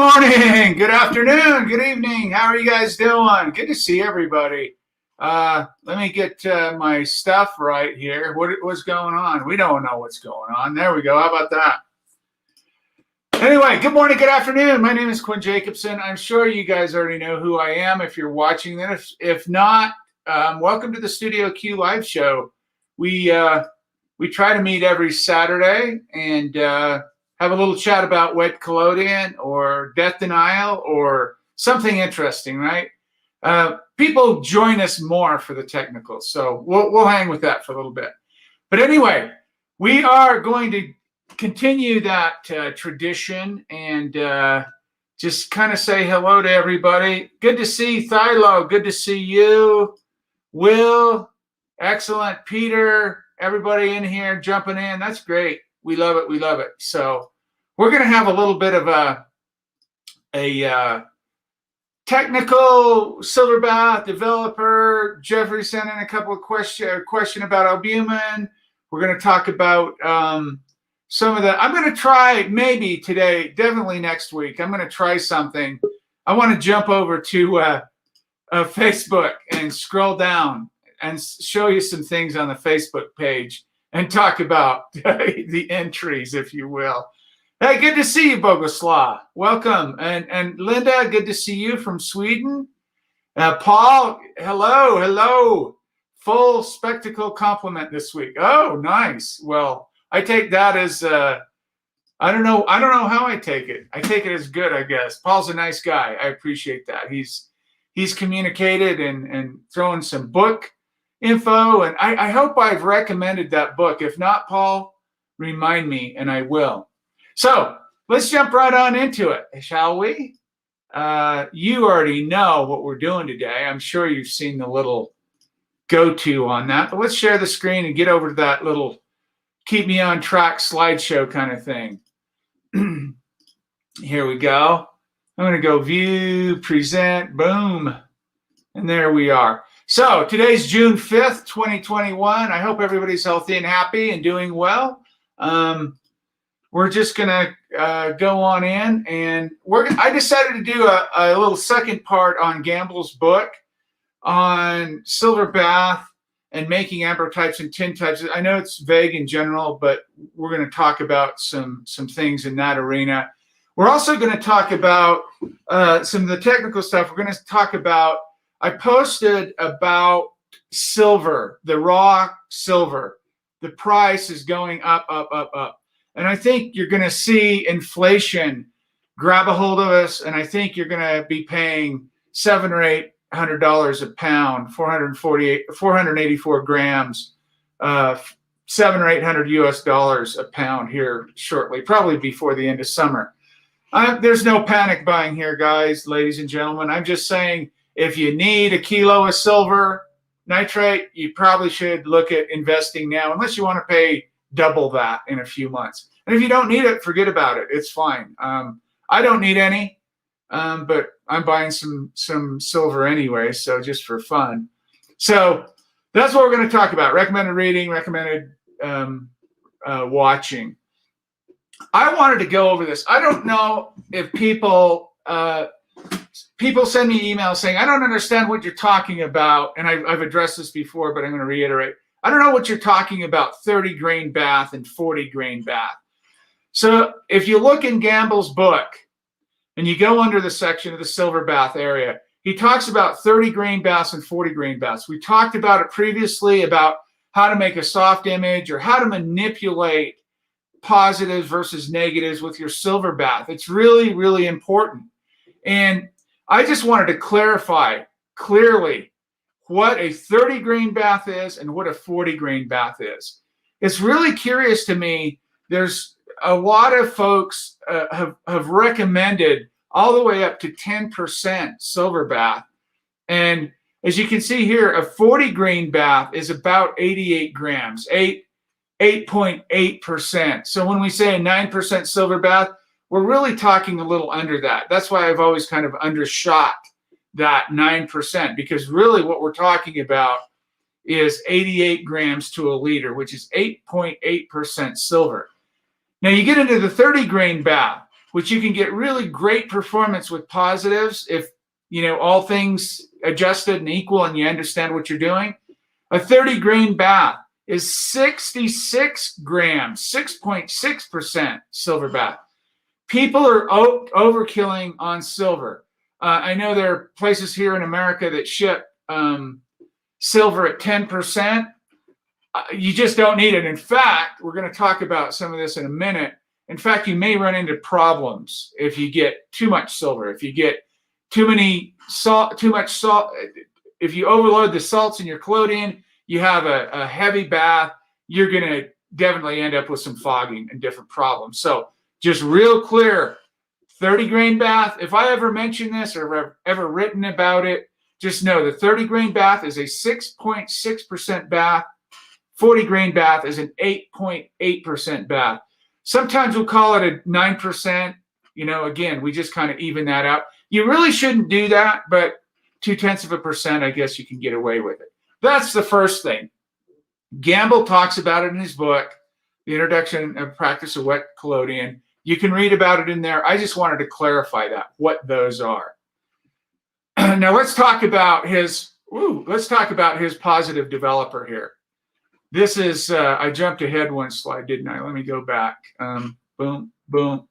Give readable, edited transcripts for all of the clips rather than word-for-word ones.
morning, good afternoon, good evening. How are you guys doing? Good to see everybody. Let me get my stuff right here. What's going on? We don't know what's going on. There we go. How about that? Anyway, good morning, good afternoon. My name is Quinn Jacobson. I'm sure you guys already know who I am if you're watching this. If not, welcome to the Studio Q live show. We try to meet every Saturday and have a little chat about wet collodion or death denial or something interesting, right? People join us more for the technical, so we'll hang with that for a little bit. But anyway, we are going to continue that tradition and just kind of say hello to everybody. Good to see Thilo. Good to see you. Will, excellent. Peter, everybody in here jumping in. That's great. We love it. We love it. So we're going to have a little bit of a technical silver bath developer. Jeffrey sent in a couple of question about albumin. We're going to talk about some of the. I'm going to try maybe today, definitely next week. I'm going to try something. I want to jump over to Facebook and scroll down and show you some things on the Facebook page and talk about the entries, if you will. Hey, good to see you, Bogoslav. Welcome. And Linda, good to see you from Sweden. Paul, hello. Full spectacle compliment this week. Oh, nice. Well, I take that as I don't know how I take it. I take it as good, I guess. Paul's a nice guy. I appreciate that. He's communicated and thrown some book info, and I hope I've recommended that book. If not, Paul, remind me, and I will. So let's jump right on into it, shall we? You already know what we're doing today. I'm sure you've seen the little go-to on that, but let's share the screen and get over to that little keep me on track slideshow kind of thing. Here we go. I'm going to go view, present, boom, and there we are. So today's June 5th, 2021. I hope everybody's healthy and happy and doing well. We're just going to go on in, and I decided to do a little second part on Gamble's book on silver bath and making ambrotypes and tintypes. I know it's vague in general, but we're going to talk about some things in that arena. We're also going to talk about some of the technical stuff. We're going to talk about, I posted about silver, the raw silver. The price is going up. And I think you're going to see inflation grab a hold of us, and I think you're going to be paying $700 or $800 a pound, 484 grams, $700 or $800 US a pound here shortly, probably before the end of summer. There's no panic buying here, guys, ladies and gentlemen. I'm just saying if you need a kilo of silver nitrate, you probably should look at investing now, unless you want to pay double that in a few months. And if you don't need it, forget about it. It's fine. I don't need any, but I'm buying some silver anyway, so just for fun. So that's what we're going to talk about. Recommended reading, recommended watching. I wanted to go over this. I don't know if people send me emails saying, I don't understand what you're talking about. And I've addressed this before, but I'm going to reiterate. I don't know what you're talking about, 30 grain bath and 40 grain bath. So if you look in Gamble's book and you go under the section of the silver bath area, he talks about 30 grain baths and 40 grain baths. We talked about it previously about how to make a soft image or how to manipulate positives versus negatives with your silver bath. It's really, really important. And I just wanted to clarify clearly what a 30 grain bath is and what a 40 grain bath is. It's really curious to me. There's a lot of folks have recommended all the way up to 10% silver bath. And as you can see here, a 40 grain bath is about 88 grams, 8.8%. So when we say a 9% silver bath, we're really talking a little under that. That's why I've always kind of undershot that 9%, because really what we're talking about is 88 grams to a liter, which is 8.8% silver. Now you get into the 30 grain bath. which you can get really great performance with positives if, you know, all things adjusted and equal and you understand what you're doing. A 30 grain bath is 66 grams, 6.6% silver bath. People are overkilling on silver. I know there are places here in America that ship silver at 10%. You just don't need it. In fact, we're going to talk about some of this in a minute. In fact, you may run into problems if you get too much silver, if you get too much salt, if you overload the salts in your collodion, you have a heavy bath, you're going to definitely end up with some fogging and different problems. So just real clear, 30 grain bath. If I ever mention this or ever written about it, just know the 30 grain bath is a 6.6% bath. 40 grain bath is an 8.8% bath. Sometimes we'll call it a 9%. You know, again, we just kind of even that out. You really shouldn't do that, but 0.2%, I guess you can get away with it. That's the first thing. Gamble talks about it in his book, The Introduction and Practice of Wet Collodion. You can read about it in there. I just wanted to clarify that, what those are. Now let's talk about his positive developer here. This is, I jumped ahead one slide, didn't I? Let me go back. Boom, boom.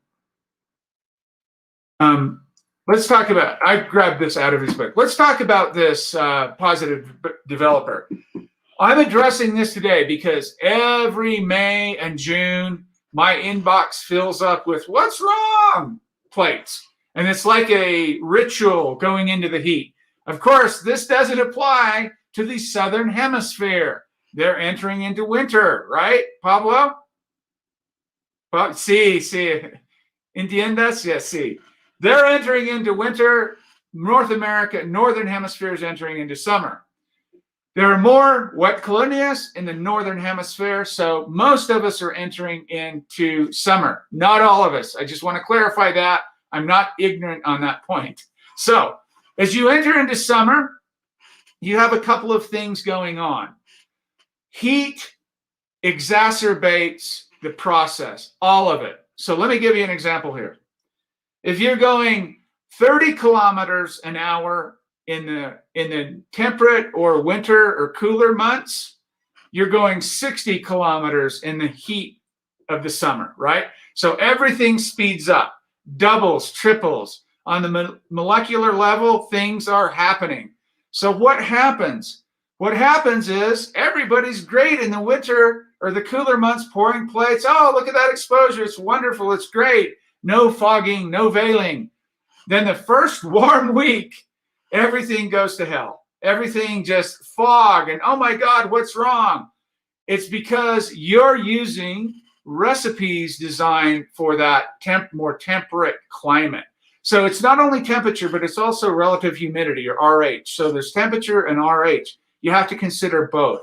Let's talk about, I grabbed this out of his book. Let's talk about this positive developer. I'm addressing this today because every May and June, my inbox fills up with what's wrong plates. And it's like a ritual going into the heat. Of course, this doesn't apply to the Southern Hemisphere. They're entering into winter, right, Pablo? Well, sí. ¿Entiendes? Yes, sí. They're entering into winter. North America, Northern Hemisphere is entering into summer. There are more wet colonias in the Northern Hemisphere, so most of us are entering into summer. Not all of us. I just want to clarify that. I'm not ignorant on that point. So as you enter into summer, you have a couple of things going on. Heat exacerbates the process, all of it. So let me give you an example here. If you're going 30 kilometers an hour in the temperate or winter or cooler months, you're going 60 kilometers in the heat of the summer, right? So everything speeds up, doubles, triples. On the molecular level, things are happening. So what happens? What happens is everybody's great in the winter or the cooler months pouring plates. Oh, look at that exposure. It's wonderful. It's great. No fogging, no veiling. Then the first warm week, everything goes to hell. Everything just fog and oh my God, what's wrong? It's because you're using recipes designed for that more temperate climate. So it's not only temperature, but it's also relative humidity or RH. So there's temperature and RH. You have to consider both.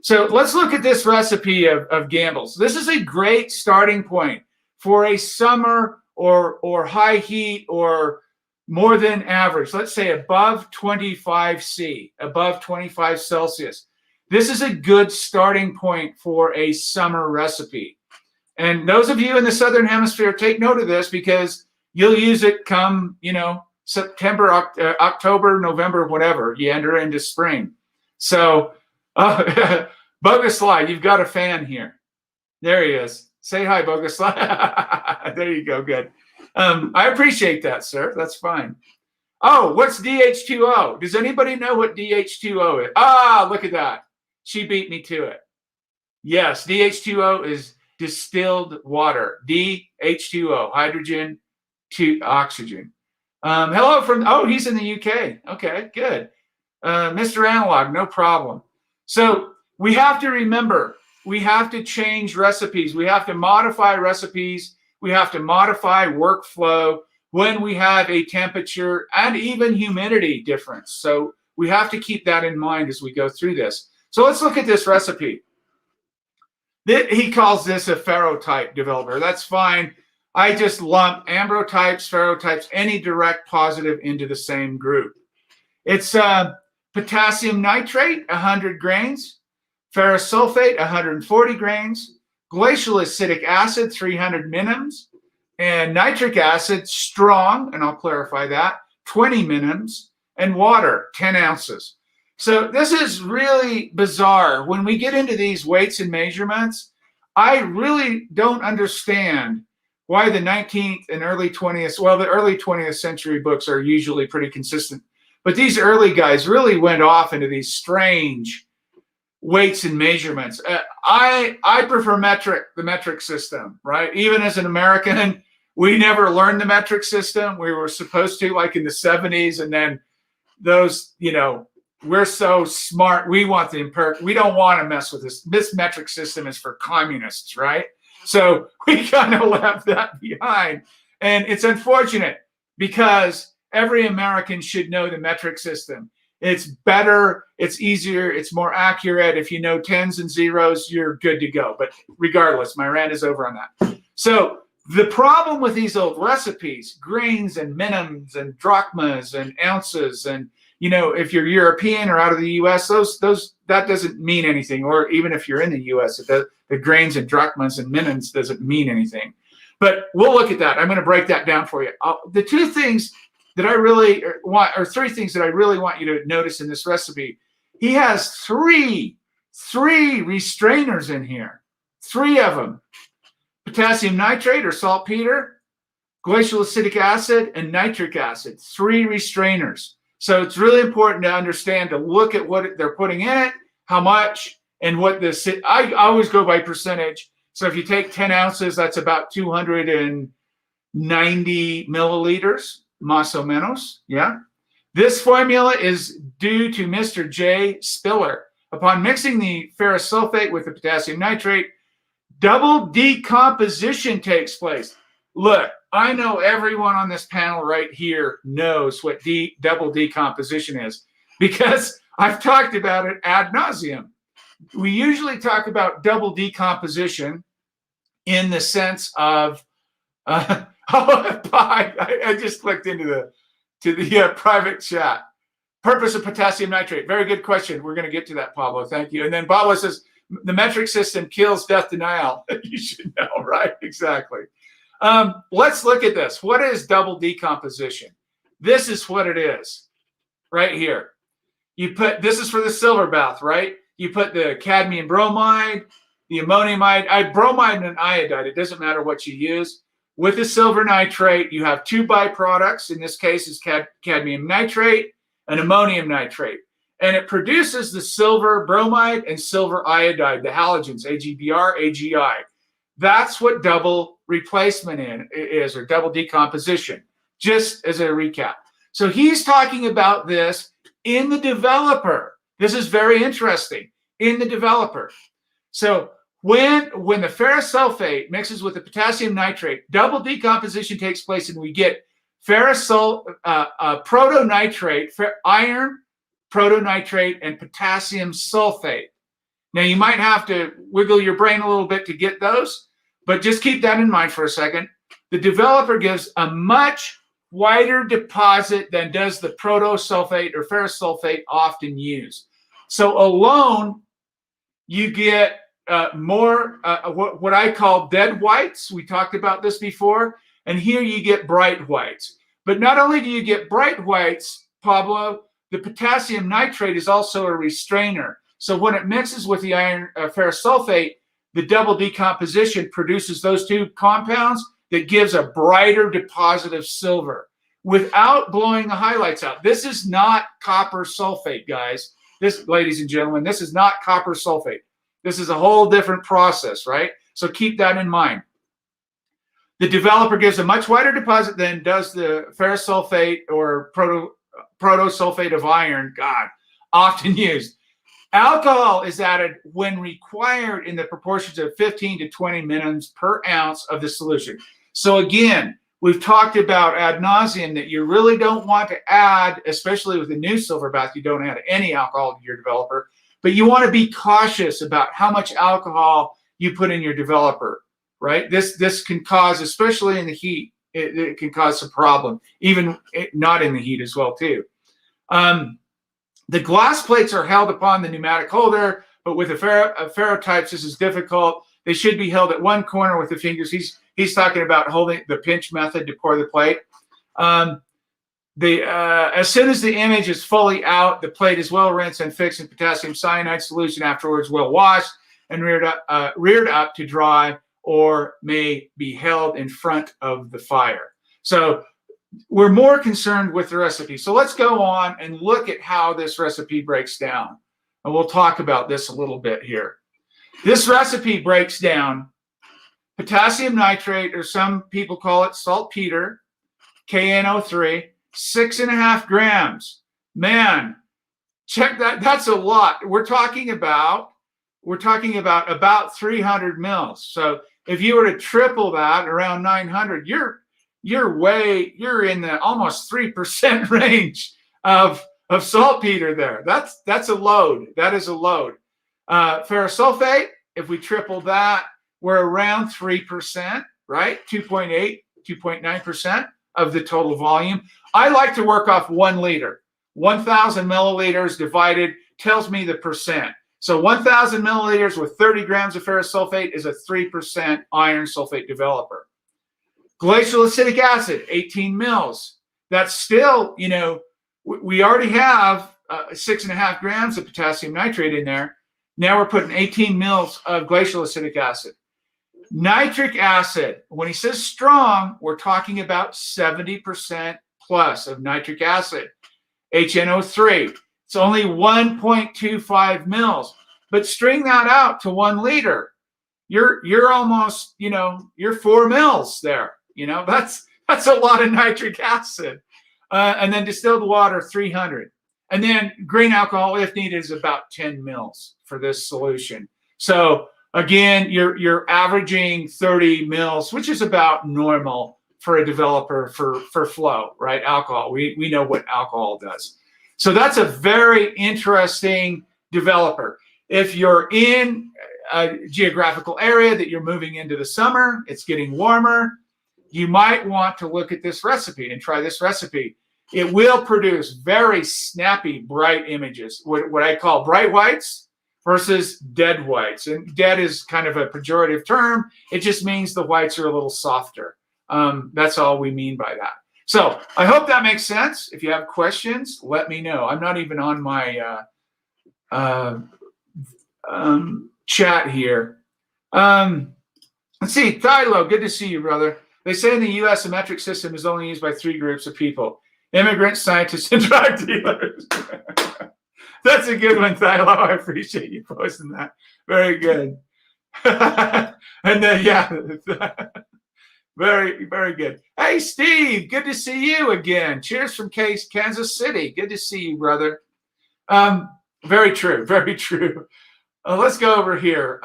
So let's look at this recipe of Gamble's. This is a great starting point for a summer or high heat or more than average. Let's say above 25 C, above 25 Celsius. This is a good starting point for a summer recipe. And those of you in the Southern Hemisphere, take note of this because you'll use it come, September, October, November, whatever. You enter into spring. So, Boguslav, you've got a fan here. There he is. Say hi, Boguslav. There you go. Good. I appreciate that, sir. That's fine. Oh, what's DH2O? Does anybody know what DH2O is? Ah, look at that. She beat me to it. Yes, DH2O is distilled water. DH2O, hydrogen to oxygen. Hello from, oh, he's in the UK. Okay, good. Mr. Analog, no problem. So we have to remember, we have to change recipes. We have to modify recipes. We have to modify workflow when we have a temperature and even humidity difference. So we have to keep that in mind as we go through this. So let's look at this recipe. He calls this a ferrotype developer. That's fine. I just lump ambrotypes, ferrotypes, any direct positive into the same group. It's potassium nitrate, 100 grains, ferrous sulfate, 140 grains, glacial acetic acid, 300 minims, and nitric acid, strong, and I'll clarify that, 20 minims, and water, 10 ounces. So this is really bizarre. When we get into these weights and measurements, I really don't understand why the 19th and early 20th, well, the early 20th century books are usually pretty consistent, but these early guys really went off into these strange weights and measurements. I prefer the metric system, right? Even as an American, we never learned the metric system. We were supposed to, like in the 70s, and then those, we're so smart. We want the empirical. We don't want to mess with this. This metric system is for communists, right? So we kind of left that behind. And it's unfortunate because every American should know the metric system. It's better, it's easier, it's more accurate. If you know tens and zeros, you're good to go. But regardless, my rant is over on that. So the problem with these old recipes, grains and minims and drachmas and ounces, and if you're European or out of the US, that doesn't mean anything. Or even if you're in the US, the grains and drachmas and minims doesn't mean anything. But we'll look at that. I'm going to break that down for you. The two things that I really want, or three things that I really want you to notice in this recipe, he has three restrainers in here, 3 of them: potassium nitrate or saltpeter, glacial acetic acid, and nitric acid. 3 restrainers. So it's really important to understand, to look at what they're putting in it, how much, and what this. I always go by percentage. So if you take 10 ounces, that's about 290 milliliters. Más o menos, yeah. This formula is due to Mr. J. Spiller. Upon mixing the ferrous sulfate with the potassium nitrate, double decomposition takes place. Look, I know everyone on this panel right here knows what double decomposition is because I've talked about it ad nauseum. We usually talk about double decomposition in the sense of I just clicked into the private chat. Purpose of potassium nitrate. Very good question. We're going to get to that, Pablo. Thank you. And then Pablo says, the metric system kills death denial. You should know, right? Exactly. Let's look at this. What is double decomposition? This is what it is right here. This is for the silver bath, right? You put the cadmium bromide, the ammoniumide, bromide and iodide. It doesn't matter what you use. With the silver nitrate, you have 2 byproducts. In this case, is cadmium nitrate and ammonium nitrate. And it produces the silver bromide and silver iodide, the halogens, AgBr, AgI. That's what double replacement is, or double decomposition, just as a recap. So he's talking about this in the developer. This is very interesting, in the developer. So when the ferrous sulfate mixes with the potassium nitrate, double decomposition takes place, and we get ferrous protonitrate, iron protonitrate, and potassium sulfate. Now, you might have to wiggle your brain a little bit to get those, but just keep that in mind for a second. The developer gives a much wider deposit than does the protosulfate or ferrous sulfate often used. So alone, you get more what I call dead whites. We talked about this before. And here you get bright whites. But not only do you get bright whites, Pablo, the potassium nitrate is also a restrainer. So when it mixes with the iron ferrous sulfate, the double decomposition produces those 2 compounds that gives a brighter deposit of silver without blowing the highlights out. This is not copper sulfate, guys. This, ladies and gentlemen, this is not copper sulfate. This is a whole different process, right? So keep that in mind. The developer gives a much wider deposit than does the ferrous sulfate or protosulfate of iron, often used. Alcohol is added when required in the proportions of 15 to 20 minims per ounce of the solution. So again, we've talked about ad nauseum that you really don't want to add, especially with the new silver bath, you don't add any alcohol to your developer, but you want to be cautious about how much alcohol you put in your developer, right? This can cause, especially in the heat, it can cause some problem, even not in the heat as well too. The glass plates are held upon the pneumatic holder, but with the ferrotypes, this is difficult. They should be held at one corner with the fingers. He's talking about holding the pinch method to pour the plate. As soon as the image is fully out, the plate is well rinsed and fixed in potassium cyanide solution. Afterwards, well washed and reared up to dry, or may be held in front of the fire. So we're more concerned with the recipe. So let's go on and look at how this recipe breaks down. And we'll talk about this a little bit here. This recipe breaks down potassium nitrate, or some people call it saltpeter, KNO3, 6.5 grams. Man, check that. That's a lot. We're talking about about 300 mils. So if you were to triple that, around 900, you're in the almost 3% range of saltpeter there. That's a load. That is a load. Ferrosulfate, if we triple that, we're around 3%, right? 2.8, 2.9% of the total volume. I like to work off 1 liter. 1,000 milliliters divided tells me the percent. So 1,000 milliliters with 30 grams of ferrosulfate is a 3% iron sulfate developer. Glacial acetic acid, 18 mils. That's still, you know, we already have 6.5 grams of potassium nitrate in there. Now we're putting 18 mils of glacial acetic acid. Nitric acid, when he says strong, we're talking about 70% plus of nitric acid. HNO3, it's only 1.25 mils, but string that out to 1 liter. You're almost, you know, you're 4 mils there. You know, that's a lot of nitric acid. And then distilled water, 300. And then grain alcohol, if needed, is about 10 mils for this solution. So again, you're averaging 30 mils, which is about normal for a developer for flow, right? Alcohol. We know what alcohol does. So that's a very interesting developer. If you're in a geographical area that you're moving into the summer, it's getting warmer, you might want to look at this recipe and try this recipe. It will produce very snappy, bright images, what I call bright whites versus dead whites. And dead is kind of a pejorative term. It just means the whites are a little softer. That's all we mean by that. So I hope that makes sense. If you have questions, let me know. I'm not even on my chat here. Let's see, Thilo, good to see you, brother. They say in the U.S. a metric system is only used by 3 groups of people: immigrants, scientists, and drug dealers. That's a good one, Thilo. I appreciate you posting that. Very good. And then, yeah, very, very good. Hey, Steve, good to see you again. Cheers from Kansas City. Good to see you, brother. Very true, very true. Let's go over here.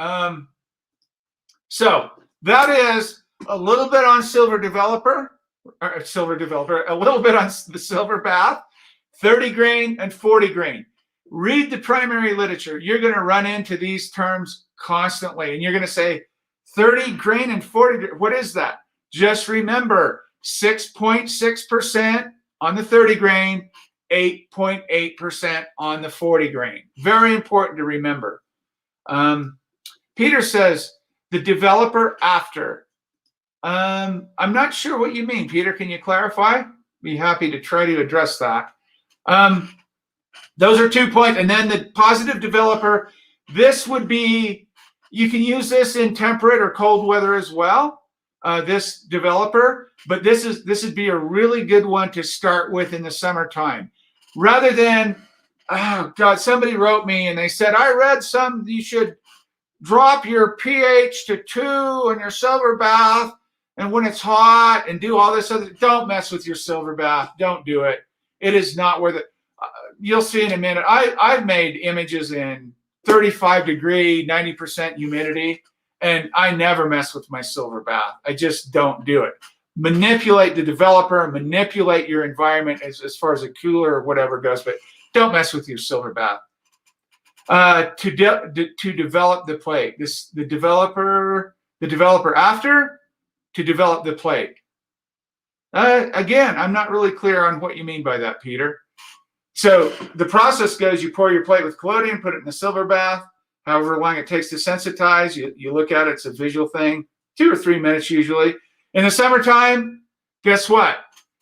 So that is a little bit on silver developer, a little bit on the silver bath, 30 grain and 40 grain. Read the primary literature. You're going to run into these terms constantly, and you're going to say 30 grain and 40 grain. What is that? Just remember 6.6% on the 30 grain, 8.8% on the 40 grain. Very important to remember. Peter says the developer after. I'm not sure what you mean, Peter. Can you clarify? Be happy to try to address that. Those are 2 points. And then the positive developer, this would be, you can use this in temperate or cold weather as well, this developer, but this would be a really good one to start with in the summertime. Rather than, oh God, somebody wrote me and they said, I read you should drop your pH to 2 on your silver bath, and when it's hot, and do all this other, don't mess with your silver bath. Don't do it. It is not worth it. You'll see in a minute. I've made images in 35 degree, 90% humidity, and I never mess with my silver bath. I just don't do it. Manipulate the developer, manipulate your environment as far as a cooler or whatever goes, but don't mess with your silver bath. To develop the plate, the developer after, to develop the plate. Again, I'm not really clear on what you mean by that, Peter. So the process goes, you pour your plate with collodion, put it in the silver bath, however long it takes to sensitize. You look at it, it's a visual thing, 2 or 3 minutes usually. In the summertime, guess what?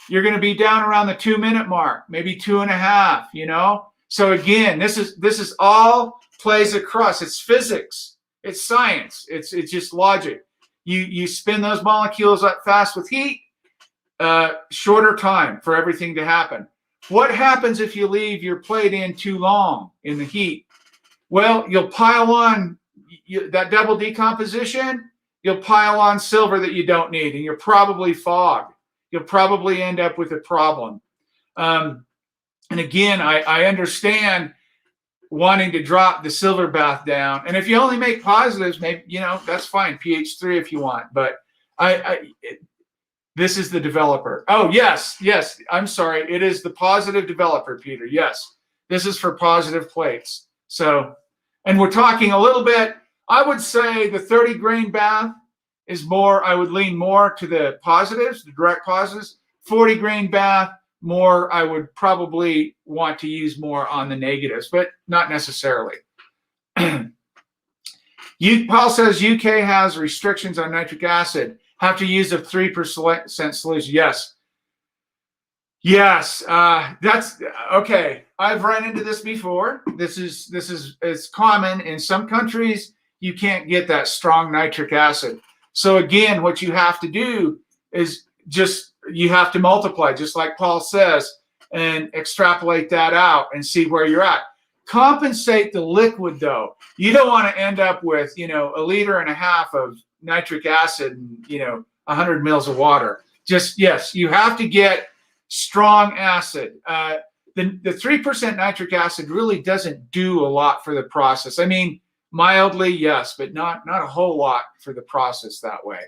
You're going to be down around the 2-minute mark, maybe 2.5, you know? So again, this is all plays across. It's physics. It's science. It's just logic. You spin those molecules up fast with heat, shorter time for everything to happen. What happens if you leave your plate in too long in the heat? Well, you'll pile on that double decomposition. You'll pile on silver that you don't need, and you'll probably fog. You'll probably end up with a problem. And again, I understand wanting to drop the silver bath down. And if you only make positives, maybe, you know, that's fine. pH 3 if you want. But this is the developer. Oh, yes. I'm sorry. It is the positive developer, Peter. Yes. This is for positive plates. So, and we're talking a little bit, I would say the 30 grain bath is more, I would lean more to the positives, the direct positives. 40 grain bath, more, I would probably want to use more on the negatives, but not necessarily. Paul says UK has restrictions on nitric acid. Have to use a 3% solution. Yes. That's okay. I've run into this before. This is it's common in some countries. You can't get that strong nitric acid. So again, what you have to do is you have to multiply, just like Paul says, and extrapolate that out and see where you're at. Compensate the liquid though. You don't want to end up with, you know, 1.5 liters of nitric acid and, you know, 100 mils of water. Yes, you have to get strong acid. The 3% nitric acid really doesn't do a lot for the process. I mean, mildly, yes, but not a whole lot for the process that way.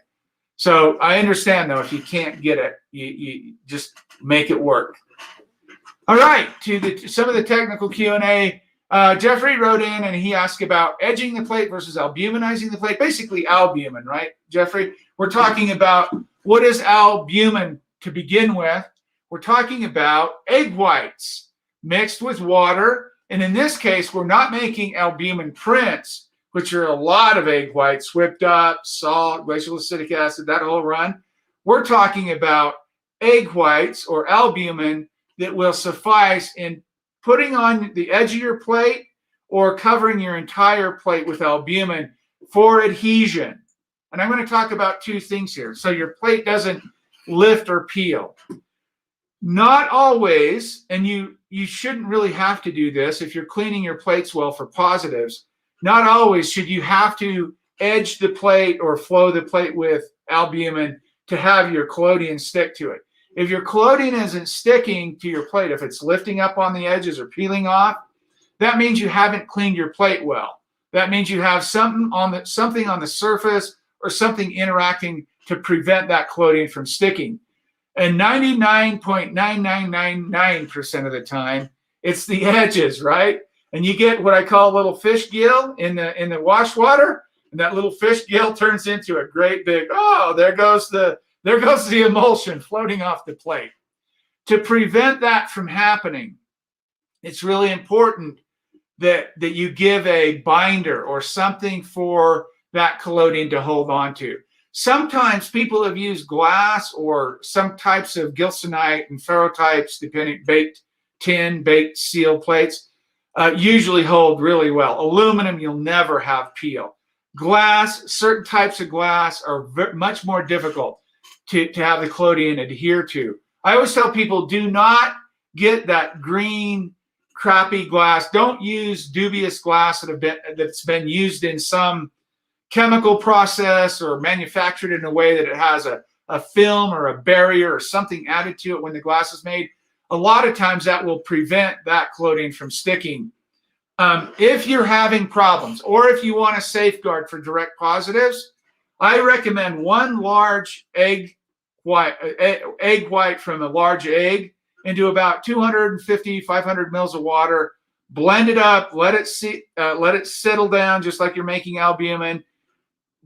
So I understand, though, if you can't get it, you just make it work. All right, to some of the technical Q&A. Jeffrey wrote in and he asked about edging the plate versus albuminizing the plate. Basically, albumin, right, Jeffrey? We're talking about what is albumin to begin with. We're talking about egg whites mixed with water. And in this case, we're not making albumin prints, which are a lot of egg whites, whipped up, salt, glacial acetic acid, that whole run. We're talking about egg whites or albumin that will suffice in putting on the edge of your plate or covering your entire plate with albumin for adhesion. And I'm going to talk about two things here. So your plate doesn't lift or peel. Not always, and you shouldn't really have to do this if you're cleaning your plates well for positives. Not always should you have to edge the plate or flow the plate with albumin to have your collodion stick to it. If your collodion isn't sticking to your plate, if it's lifting up on the edges or peeling off, that means you haven't cleaned your plate well. That means you have something on the surface or something interacting to prevent that collodion from sticking. And 99.9999% of the time, it's the edges, right? And you get what I call a little fish gill in the wash water, and that little fish gill turns into a great big, oh, there goes the emulsion floating off the plate. To prevent that from happening, it's really important that you give a binder or something for that collodion to hold on to. Sometimes people have used glass or some types of gilsonite and ferrotypes, depending, baked tin, baked seal plates, usually hold really well. Aluminum, you'll never have peel. Glass, certain types of glass are much more difficult to have the collodion adhere to. I always tell people, do not get that green, crappy glass. Don't use dubious glass that's been used in some chemical process or manufactured in a way that it has a film or a barrier or something added to it when the glass is made. A lot of times that will prevent that collodion from sticking. If you're having problems or if you want to safeguard for direct positives, I recommend one large egg white from a large egg into about 250, 500 mils of water. Blend it up, let it settle down just like you're making albumin.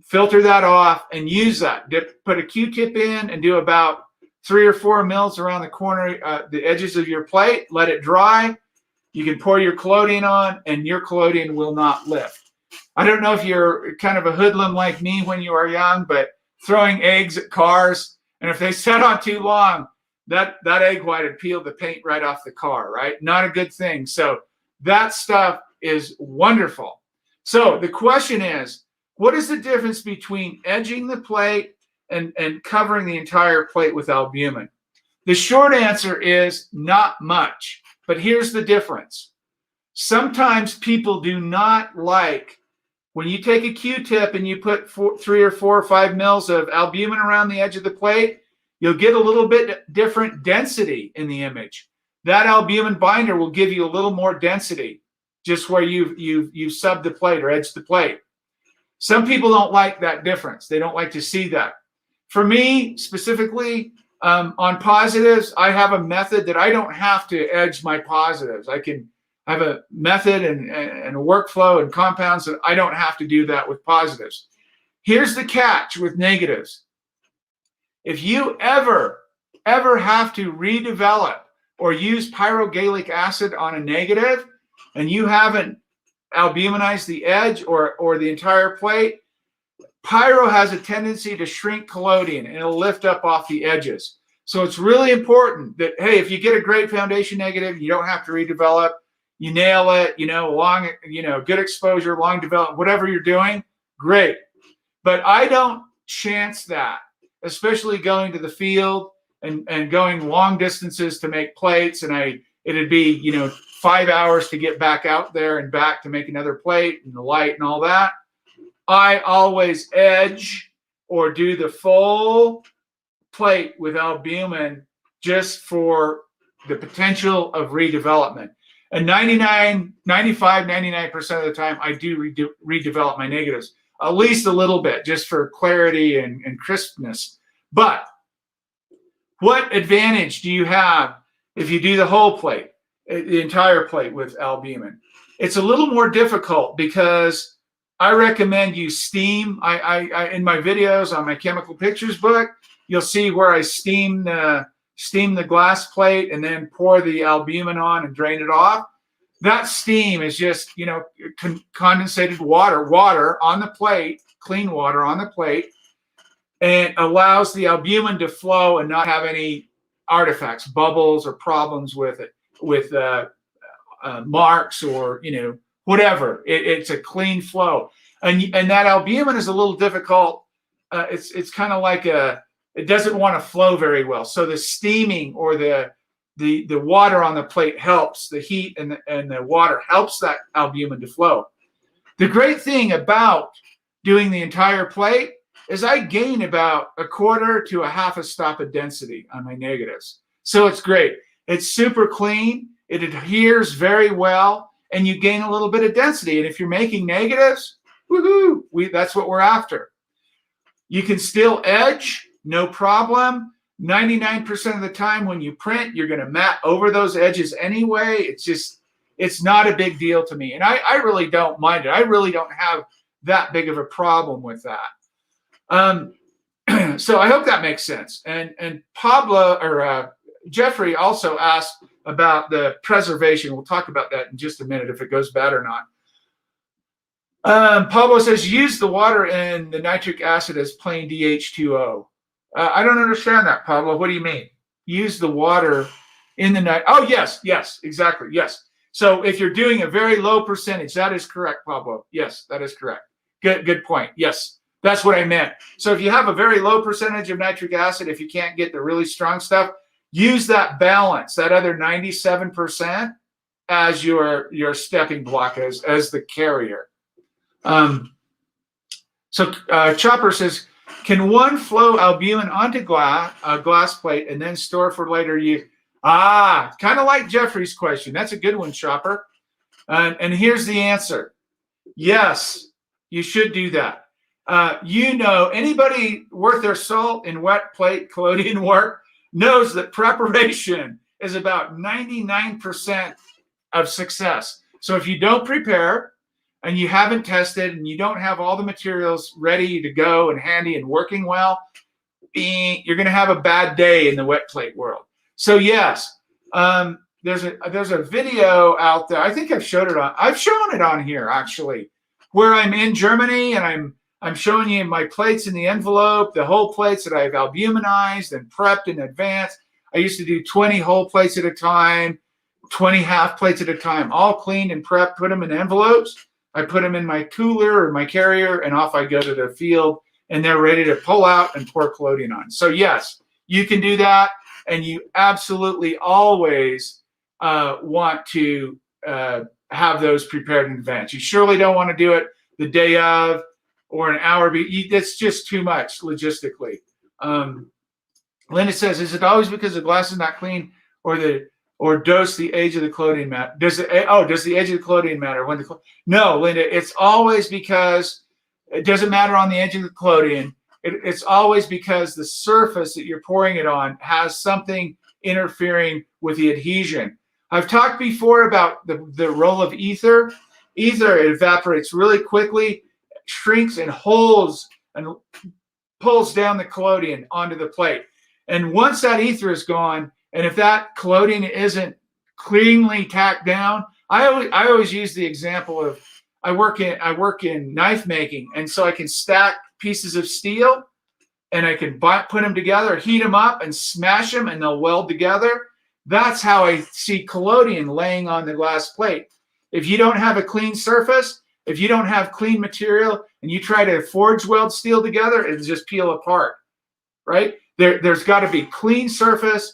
Filter that off and use that. Put a Q-tip in and do about 3 or 4 mils around the corner, the edges of your plate. Let it dry. You can pour your collodion on and your collodion will not lift. I don't know if you're kind of a hoodlum like me when you are young, but throwing eggs at cars, and if they sat on too long, that egg white would peel the paint right off the car, right? Not a good thing. So that stuff is wonderful. So the question is, what is the difference between edging the plate and covering the entire plate with albumin? The short answer is not much, but here's the difference. Sometimes people do not like when you take a Q-tip and you put 3 or 4 or 5 mils of albumin around the edge of the plate, you'll get a little bit different density in the image. That albumin binder will give you a little more density just where you've subbed the plate or edged the plate. Some people don't like that difference. They don't like to see that. For me, specifically, on positives, I have a method that I don't have to edge my positives. I have a method and a workflow and compounds that I don't have to do that with positives. Here's the catch with negatives. If you ever have to redevelop or use pyrogallic acid on a negative and you haven't albuminized the edge or the entire plate, pyro has a tendency to shrink collodion and it'll lift up off the edges. So it's really important that, hey, if you get a great foundation negative, you don't have to redevelop, you nail it, good exposure, long development, whatever you're doing, great. But I don't chance that, especially going to the field and going long distances to make plates. And it'd be, 5 hours to get back out there and back to make another plate and the light and all that. I always edge or do the full plate with albumin just for the potential of redevelopment. And 99% of the time, I do redevelop my negatives, at least a little bit, just for clarity and crispness. But what advantage do you have if you do the whole plate, the entire plate with albumin? It's a little more difficult because I recommend you steam. I in my videos on my chemical pictures book, you'll see where I steam the glass plate and then pour the albumin on and drain it off. That steam is just, condensated water on the plate, clean water on the plate, and allows the albumin to flow and not have any artifacts, bubbles or problems with it, with marks or, whatever. It's a clean flow. And that albumin is a little difficult. It's kind of like it doesn't want to flow very well. So the steaming or the water on the plate helps. The heat and the water helps that albumin to flow. The great thing about doing the entire plate is I gain about 1/4 to 1/2 stop of density on my negatives. So it's great. It's super clean. It adheres very well, and you gain a little bit of density. And if you're making negatives, woohoo, that's what we're after. You can still edge, no problem. 99% of the time when you print, you're going to mat over those edges anyway. It's not a big deal to me. And I really don't mind it. I really don't have that big of a problem with that. So I hope that makes sense. And Pablo or Jeffrey also asked about the preservation. We'll talk about that in just a minute, if it goes bad or not. Pablo says, use the water and the nitric acid as plain DH2O. I don't understand that, Pablo. What do you mean? Use the water in the night. Oh, yes, exactly. Yes. So if you're doing a very low percentage, that is correct, Pablo. Yes, that is correct. Good point. Yes, that's what I meant. So if you have a very low percentage of nitric acid, if you can't get the really strong stuff, use that balance, that other 97% as your stepping block, as the carrier. So Chopper says, can one flow albumin onto a glass plate and then store for later use? Kind of like Jeffrey's question. That's a good one, Chopper. And here's the answer. Yes, you should do that. Anybody worth their salt in wet plate collodion work knows that preparation is about 99% of success. So if you don't prepare and you haven't tested and you don't have all the materials ready to go and handy and working well, you're going to have a bad day in the wet plate world. So yes, there's a video out there. I think I've shown it on here actually, where I'm in Germany and I'm showing you my plates in the envelope, the whole plates that I've albuminized and prepped in advance. I used to do 20 whole plates at a time, 20 half plates at a time, all cleaned and prepped, put them in envelopes. I put them in my cooler or my carrier, and off I go to the field, and they're ready to pull out and pour collodion on. So yes, you can do that, and you absolutely always want to have those prepared in advance. You surely don't want to do it the day of or an hour. That's just too much logistically. Linda says, is it always because the glass is not clean, or does the age of the collodion matter? Does the age of the collodion matter? No, Linda, it's always because it doesn't matter on the edge of the collodion. It's always because the surface that you're pouring it on has something interfering with the adhesion. I've talked before about the role of ether. Ether, it evaporates really quickly, shrinks and holds and pulls down the collodion onto the plate. And once that ether is gone, and if that collodion isn't cleanly tacked down, I always use the example of I work in knife making, and so I can stack pieces of steel, and I can put them together, heat them up, and smash them, and they'll weld together. That's how I see collodion laying on the glass plate. If you don't have a clean surface, if you don't have clean material, and you try to forge weld steel together, it'll just peel apart, right? There's got to be clean surface,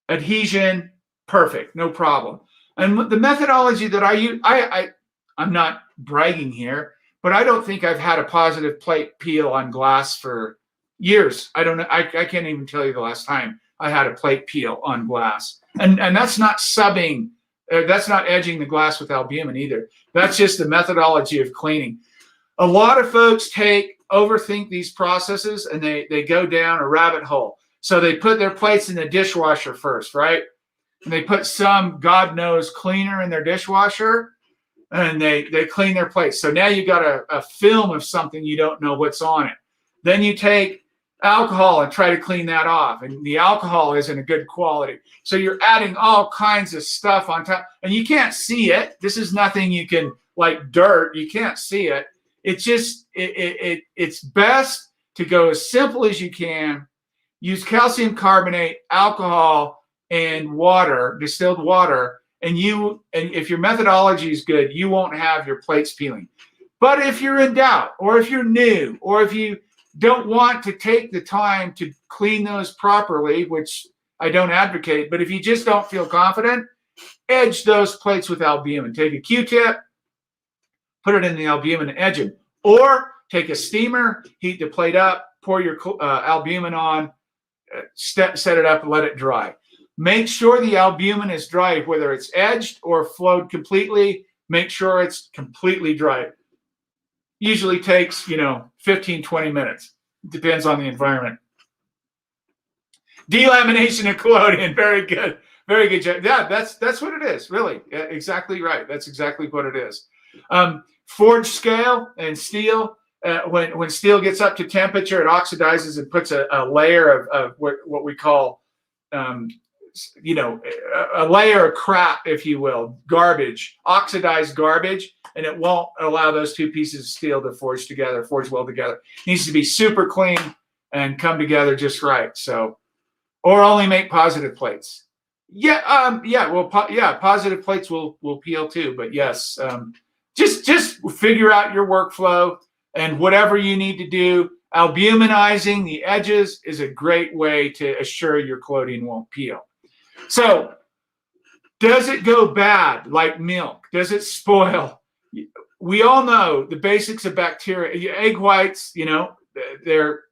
adhesion, perfect, no problem. And the methodology that I use, I'm not bragging here, but I don't think I've had a positive plate peel on glass for years. I don't know. I can't even tell you the last time I had a plate peel on glass. And that's not subbing. That's not edging the glass with albumin either. That's just the methodology of cleaning. A lot of folks overthink these processes, and they go down a rabbit hole. So they put their plates in the dishwasher first, right? And they put some, God knows, cleaner in their dishwasher, and they clean their plates. So now you got a film of something you don't know what's on it. Then you take alcohol and try to clean that off, and the alcohol isn't a good quality. So you're adding all kinds of stuff on top, and you can't see it. This is nothing you can, like dirt, you can't see it. It's just, it's best to go as simple as you can. Use calcium carbonate, alcohol, and water, distilled water, and if your methodology is good, you won't have your plates peeling. But if you're in doubt, or if you're new, or if you don't want to take the time to clean those properly, which I don't advocate, but if you just don't feel confident, edge those plates with albumin. Take a Q-tip, put it in the albumin and edge them. Or take a steamer, heat the plate up, pour your albumin on, set it up, and let it dry. Make sure the albumin is dry, whether it's edged or flowed completely. Make sure it's completely dry. Usually takes, 15, 20 minutes. Depends on the environment. Delamination of collodion. Very good. Very good. Yeah, that's what it is, really. Yeah, exactly right. That's exactly what it is. Forge scale and steel. When steel gets up to temperature, it oxidizes and puts a layer of what we call, a layer of crap, if you will, garbage, oxidized garbage, and it won't allow those two pieces of steel to forge well together. It needs to be super clean and come together just right. So, or only make positive plates. Positive plates will peel too. But yes, just figure out your workflow and whatever you need to do. Albuminizing the edges is a great way to assure your collodion won't peel. So, does it go bad like milk? Does it spoil? We all know the basics of bacteria. Egg whites, they're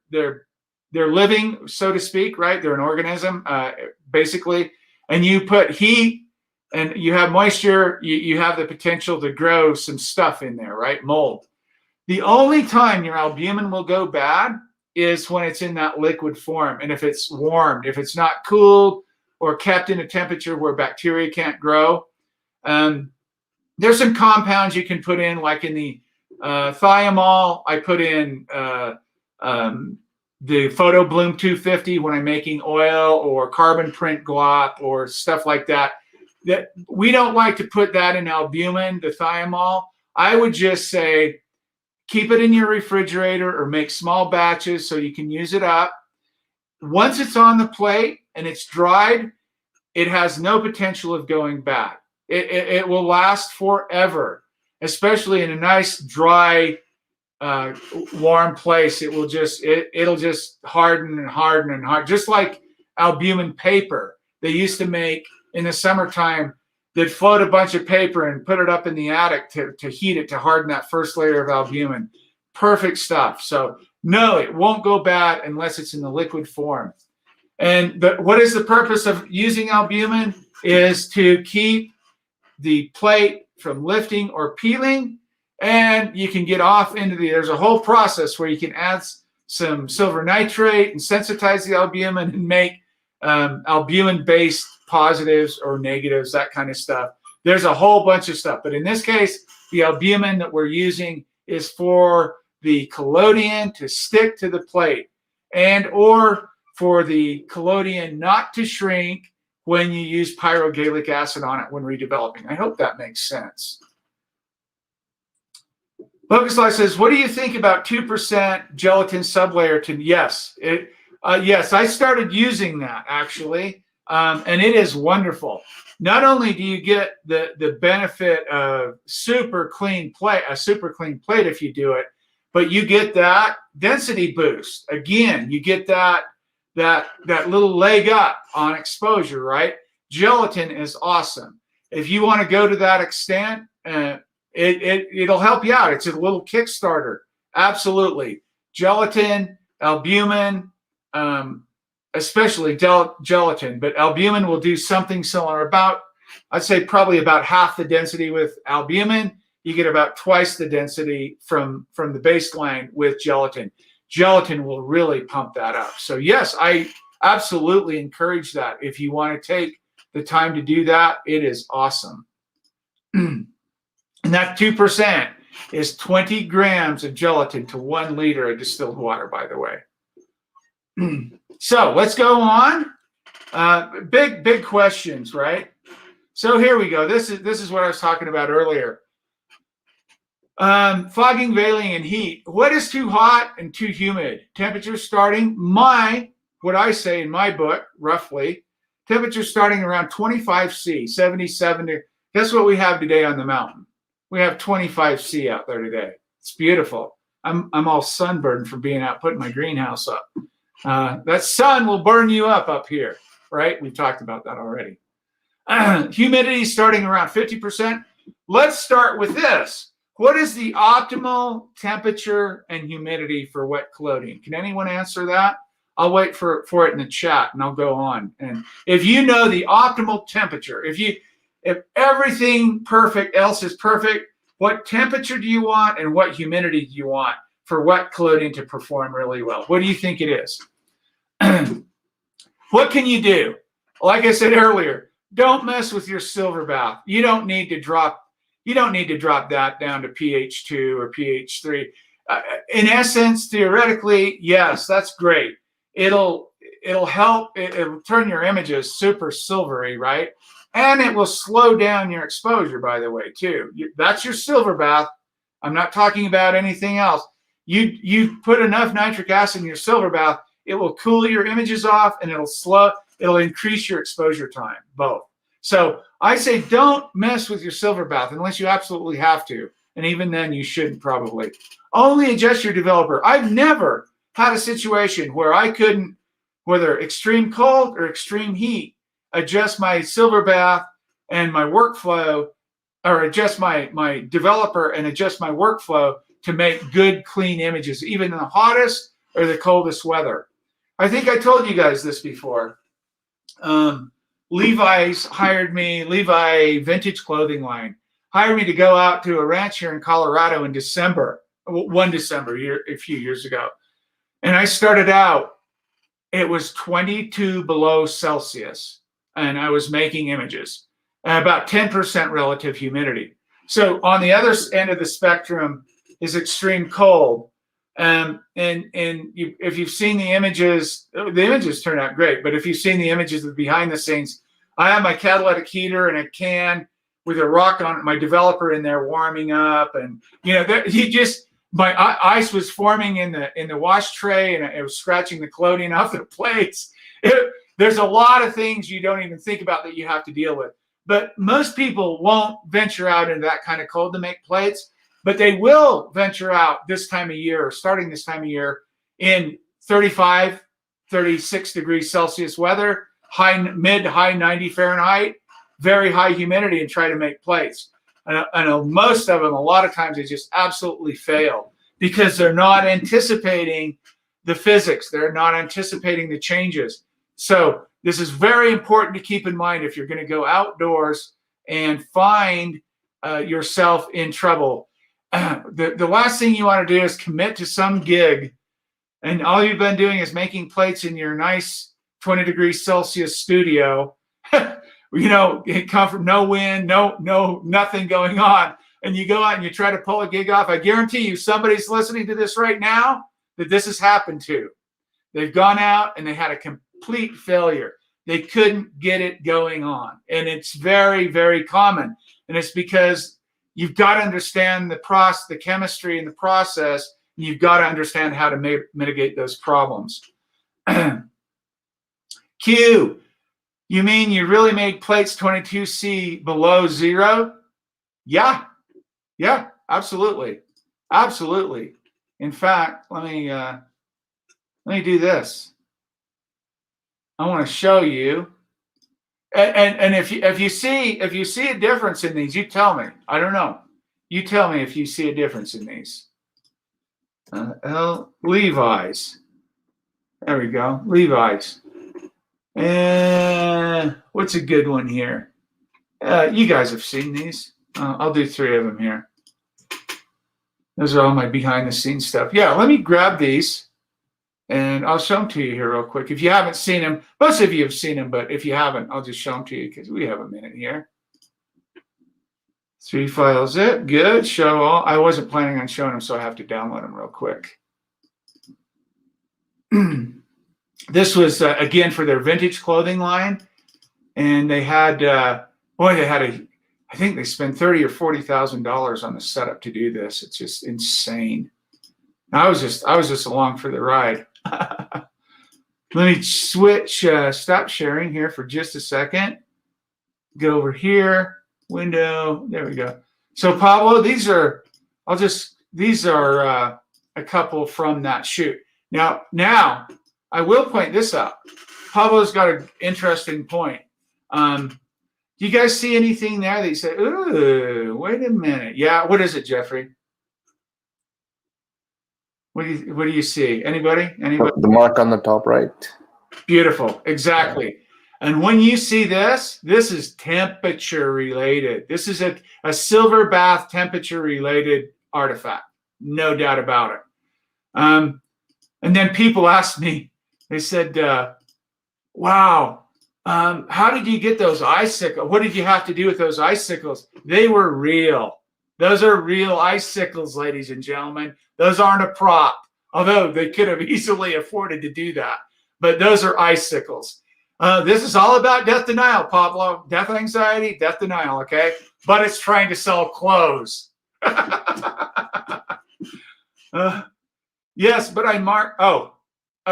living, so to speak, right? They're an organism, basically. And you put heat and you have moisture, you have the potential to grow some stuff in there, right? Mold. The only time your albumin will go bad is when it's in that liquid form. And if it's warmed, if it's not cooled or kept in a temperature where bacteria can't grow. There's some compounds you can put in, like in the thiamol. I put in the Photo Bloom 250 when I'm making oil, or carbon print glop or stuff like that. That we don't like to put that in albumin, the thiamol. I would just say keep it in your refrigerator or make small batches so you can use it up. Once it's on the plate and it's dried, it has no potential of going bad. It will last forever, especially in a nice, dry, warm place. It'll just harden and harden and harden, just like albumin paper they used to make in the summertime. They'd float a bunch of paper and put it up in the attic to heat it, to harden that first layer of albumin. Perfect stuff. So no, it won't go bad unless it's in the liquid form. And what is the purpose of using albumin? Is to keep the plate from lifting or peeling, and you can get off into there's a whole process where you can add some silver nitrate and sensitize the albumin and make albumin-based positives or negatives, that kind of stuff. There's a whole bunch of stuff. But in this case, the albumin that we're using is for the collodion to stick to the plate, and or for the collodion not to shrink when you use pyrogallic acid on it when redeveloping. I hope that makes sense. Focus Light says, what do you think about 2% gelatin sublayer to yes? Yes, I started using that actually, and it is wonderful. Not only do you get the benefit of a super clean plate if you do it, but you get that density boost. Again, you get that little leg up on exposure, right? Gelatin is awesome. If you want to go to that extent, it'll help you out. It's a little Kickstarter. Absolutely. Gelatin, albumin, especially gelatin, but albumin will do something similar. I'd say probably about half the density with albumin. You get about twice the density from the baseline with gelatin. Gelatin will really pump that up. So yes, I absolutely encourage that. If you want to take the time to do that, it is awesome. And that 2% is 20 grams of gelatin to 1 liter of distilled water, by the way. So let's go on. Big questions, right? So here we go. This is what I was talking about earlier. Fogging, veiling, and heat. What is too hot and too humid? Temperature starting, what I say in my book, roughly, temperature starting around 25 C, 77. Guess what we have today on the mountain? We have 25 C out there today. It's beautiful. I'm all sunburned from being out putting my greenhouse up. That sun will burn you up here, right? We've talked about that already. Humidity starting around 50%. Let's start with this. What is the optimal temperature and humidity for wet collodion? Can anyone answer that? I'll wait for it in the chat and I'll go on. And if you know the optimal temperature, if everything else is perfect, what temperature do you want and what humidity do you want for wet collodion to perform really well? What do you think it is? What can you do? Like I said earlier, don't mess with your silver bath. You don't need to drop that down to pH 2 or pH 3. In essence, theoretically, yes, that's great. It'll help. It'll turn your images super silvery, right? And it will slow down your exposure, by the way, too. That's your silver bath. I'm not talking about anything else. You put enough nitric acid in your silver bath, it will cool your images off and it'll increase your exposure time, both. So I say don't mess with your silver bath unless you absolutely have to. And even then you shouldn't probably. Only adjust your developer. I've never had a situation where I couldn't, whether extreme cold or extreme heat, adjust my silver bath and my workflow, or adjust my developer and adjust my workflow to make good, clean images, even in the hottest or the coldest weather. I think I told you guys this before. Levi's hired me, Levi Vintage Clothing Line, hired me to go out to a ranch here in Colorado in December, one December, a few years ago. And I started out, it was 22 below Celsius, and I was making images, and about 10% relative humidity. So on the other end of the spectrum is extreme cold. If you've seen the images turn out great, but if you've seen the images of behind the scenes, I have my catalytic heater and a can with a rock on it, my developer in there warming up, and ice was forming in the wash tray, and it was scratching the collodion off the plates. There's a lot of things you don't even think about that you have to deal with. But most people won't venture out into that kind of cold to make plates, but they will venture out this time of year, or starting this time of year, in 35, 36 degrees Celsius weather, mid to high 90 Fahrenheit, very high humidity, and try to make plates. I know most of them, a lot of times, they just absolutely fail because they're not anticipating the physics. They're not anticipating the changes. So this is very important to keep in mind if you're going to go outdoors and find yourself in trouble. The last thing you want to do is commit to some gig, and all you've been doing is making plates in your nice 20 degrees Celsius studio. You know, comfort, no wind, nothing going on. And you go out and you try to pull a gig off. I guarantee you somebody's listening to this right now that this has happened to. They've gone out and they had a complete failure. They couldn't get it going on. And it's very, very common. And it's because you've got to understand the chemistry and the process. And you've got to understand how to mitigate those problems. Q. You mean you really made plates 22C below zero? Yeah, absolutely. Absolutely. In fact, let me do this. I want to show you. And if you see a difference in these, you tell me. I don't know. You tell me if you see a difference in these. Levi's. There we go. Levi's. And what's a good one here? You guys have seen these. I'll do 3 of them here. Those are all my behind the scenes stuff. Yeah, let me grab these and I'll show them to you here real quick. If you haven't seen them, most of you have seen them, but if you haven't, I'll just show them to you because we have a minute here. 3 files zip, good, show all. I wasn't planning on showing them, so I have to download them real quick. This was, again, for their vintage clothing line. And they had, I think they spent $30,000 or $40,000 on the setup to do this. It's just insane. I was just along for the ride. Let me switch, stop sharing here for just a second. Go over here, window, there we go. So Pablo, these are a couple from that shoot. Now, I will point this out. Pablo's got an interesting point. Do you guys see anything there that you say, ooh, wait a minute? Yeah, what is it, Jeffrey? What do you see? Anybody? The mark on the top right. Beautiful, exactly. And when you see this is temperature related. This is a silver bath temperature related artifact, no doubt about it. And then people asked me, they said, wow, how did you get those icicles? What did you have to do with those icicles? They were real. Those are real icicles, ladies and gentlemen. Those aren't a prop, although they could have easily afforded to do that. But those are icicles. This is all about death denial, Pablo. Death anxiety, death denial, okay? But it's trying to sell clothes. Yes, but I mark. Oh,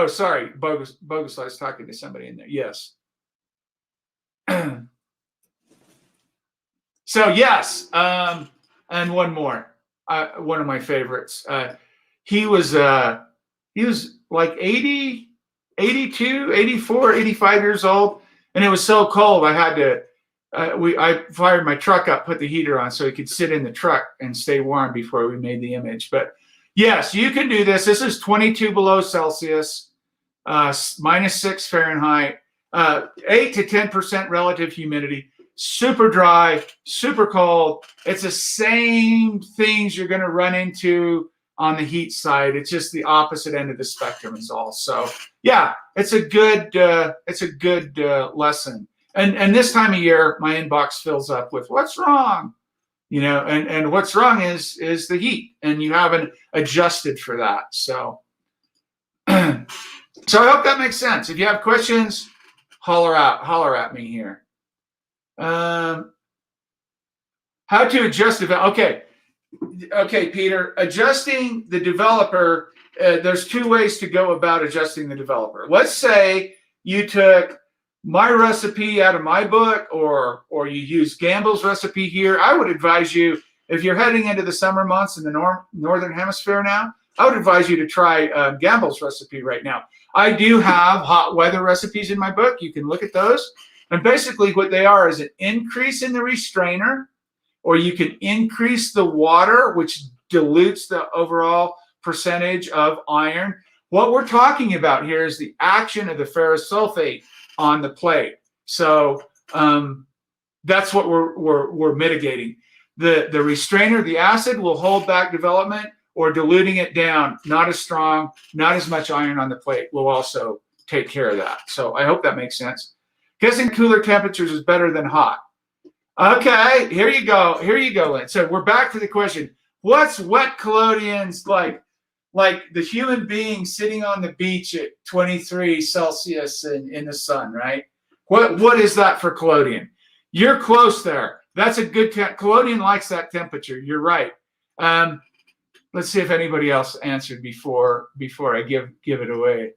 sorry, bogus. I was talking to somebody in there. Yes. So yes, and one more. One of my favorites. He was like 80, 82, 84, 85 years old, and it was so cold I had to. I fired my truck up, put the heater on so he could sit in the truck and stay warm before we made the image. But yes, you can do this. This is 22 below Celsius, -6 Fahrenheit, 8 to 10% relative humidity, super dry, super cold. It's the same things you're going to run into on the heat side. It's just the opposite end of the spectrum is all. So yeah, it's a good lesson. And this time of year, my inbox fills up with what's wrong, and what's wrong is the heat, and you haven't adjusted for that. So, so I hope that makes sense. If you have questions, holler at me here. How to adjust the valve? Okay, Okay, Peter, adjusting the developer, there's two ways to go about adjusting the developer. Let's say you took my recipe out of my book, or you use Gamble's recipe here. I would advise you, if you're heading into the summer months in the northern hemisphere now, I would advise you to try Gamble's recipe right now. I do have hot weather recipes in my book. You can look at those. And basically what they are is an increase in the restrainer, or you can increase the water, which dilutes the overall percentage of iron. What we're talking about here is the action of the ferrous sulfate on the plate. So that's what we're mitigating. The restrainer, the acid, will hold back development, or diluting it down, not as strong, not as much iron on the plate, will also take care of that. So I hope that makes sense. Guessing cooler temperatures is better than hot. Okay, here you go. Here you go, Lynn. So we're back to the question. What's wet collodions like? Like the human being sitting on the beach at 23 Celsius in the sun, right? What is that for collodion? You're close there. That's a good collodion likes that temperature. You're right. Let's see if anybody else answered before I give it away.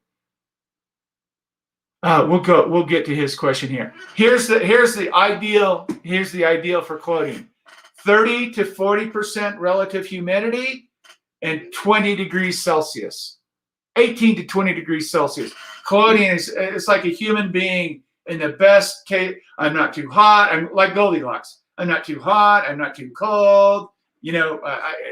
We'll get to his question here. Here's the ideal for collodion. 30 to 40% relative humidity and 20 degrees Celsius. 18 to 20 degrees Celsius. Collodion it's like a human being in the best case. I'm not too hot. I'm like Goldilocks. I'm not too hot. I'm not too cold. You know,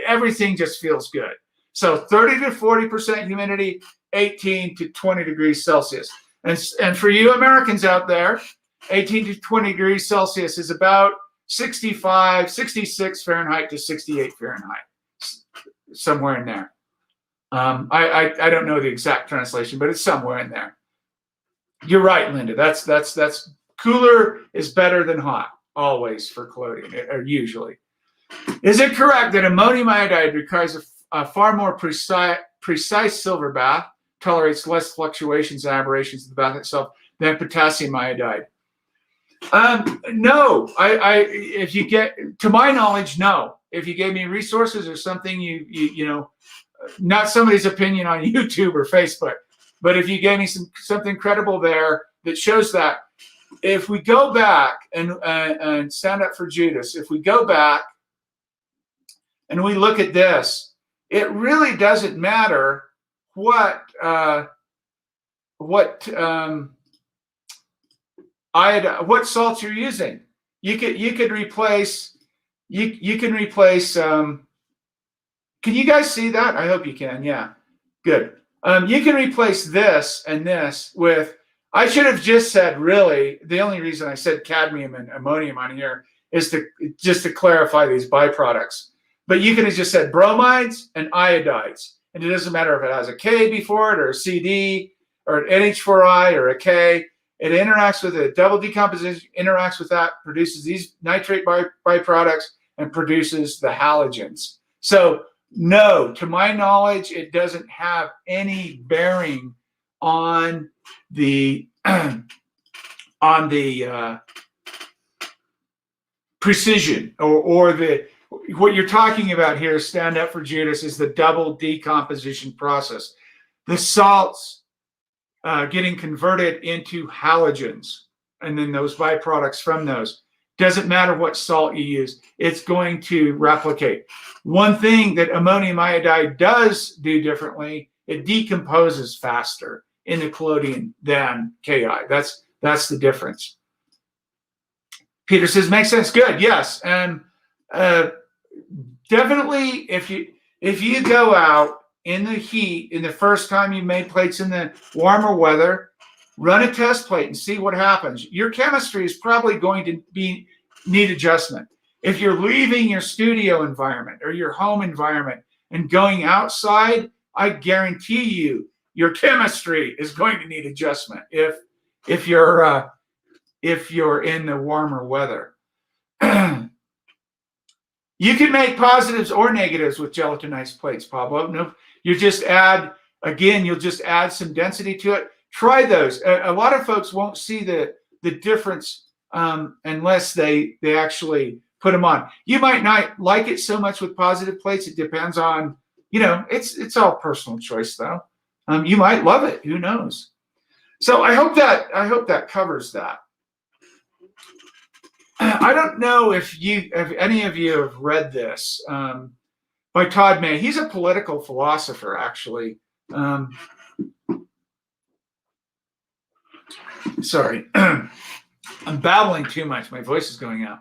everything just feels good. So 30 to 40% humidity, 18 to 20 degrees Celsius. And for you Americans out there, 18 to 20 degrees Celsius is about 65, 66 Fahrenheit to 68 Fahrenheit, somewhere in there. I don't know the exact translation, but it's somewhere in there. You're right, Linda. That's cooler is better than hot, always, for collodion, or usually. Is it correct that ammonium iodide requires a far more precise silver bath, tolerates less fluctuations and aberrations of the bath itself than potassium iodide? No. If you get, to my knowledge, no. If you gave me resources or something, you know, not somebody's opinion on YouTube or Facebook, but if you gave me something credible there that shows that, if we go back and stand up for Judas, if we go back and we look at this, it really doesn't matter what salts you're using. You could replace. You can replace. Can you guys see that? I hope you can. Yeah, good. You can replace this and this with. I should have just said, really, the only reason I said cadmium and ammonium on here is just to clarify these byproducts. But you could have just said bromides and iodides. And it doesn't matter if it has a K before it, or a CD, or an NH4I, or a K. It interacts with a double decomposition, interacts with that, produces these nitrate byproducts, and produces the halogens. So, no, to my knowledge, it doesn't have any bearing on the precision or the what you're talking about here. Stand up for Judas is the double decomposition process. The salts getting converted into halogens, and then those byproducts from those. Doesn't matter what salt you use, it's going to replicate. One thing that ammonium iodide does do differently, it decomposes faster in the collodion than Ki. That's the difference. Peter says, makes sense. Good. Yes. And definitely if you go out in the heat, in the first time you made plates in the warmer weather, run a test plate and see what happens. Your chemistry is probably going to need adjustment. If you're leaving your studio environment or your home environment and going outside, I guarantee you your chemistry is going to need adjustment if you're in the warmer weather. You can make positives or negatives with gelatinized plates, Pablo. No, you'll just add some density to it. Try those. A lot of folks won't see the difference unless they actually put them on. You might not like it so much with positive plates. It depends on, it's all personal choice though. You might love it. Who knows? So I hope that covers that. I don't know if any of you have read this by Todd May. He's a political philosopher, actually. Sorry, I'm babbling too much. My voice is going out.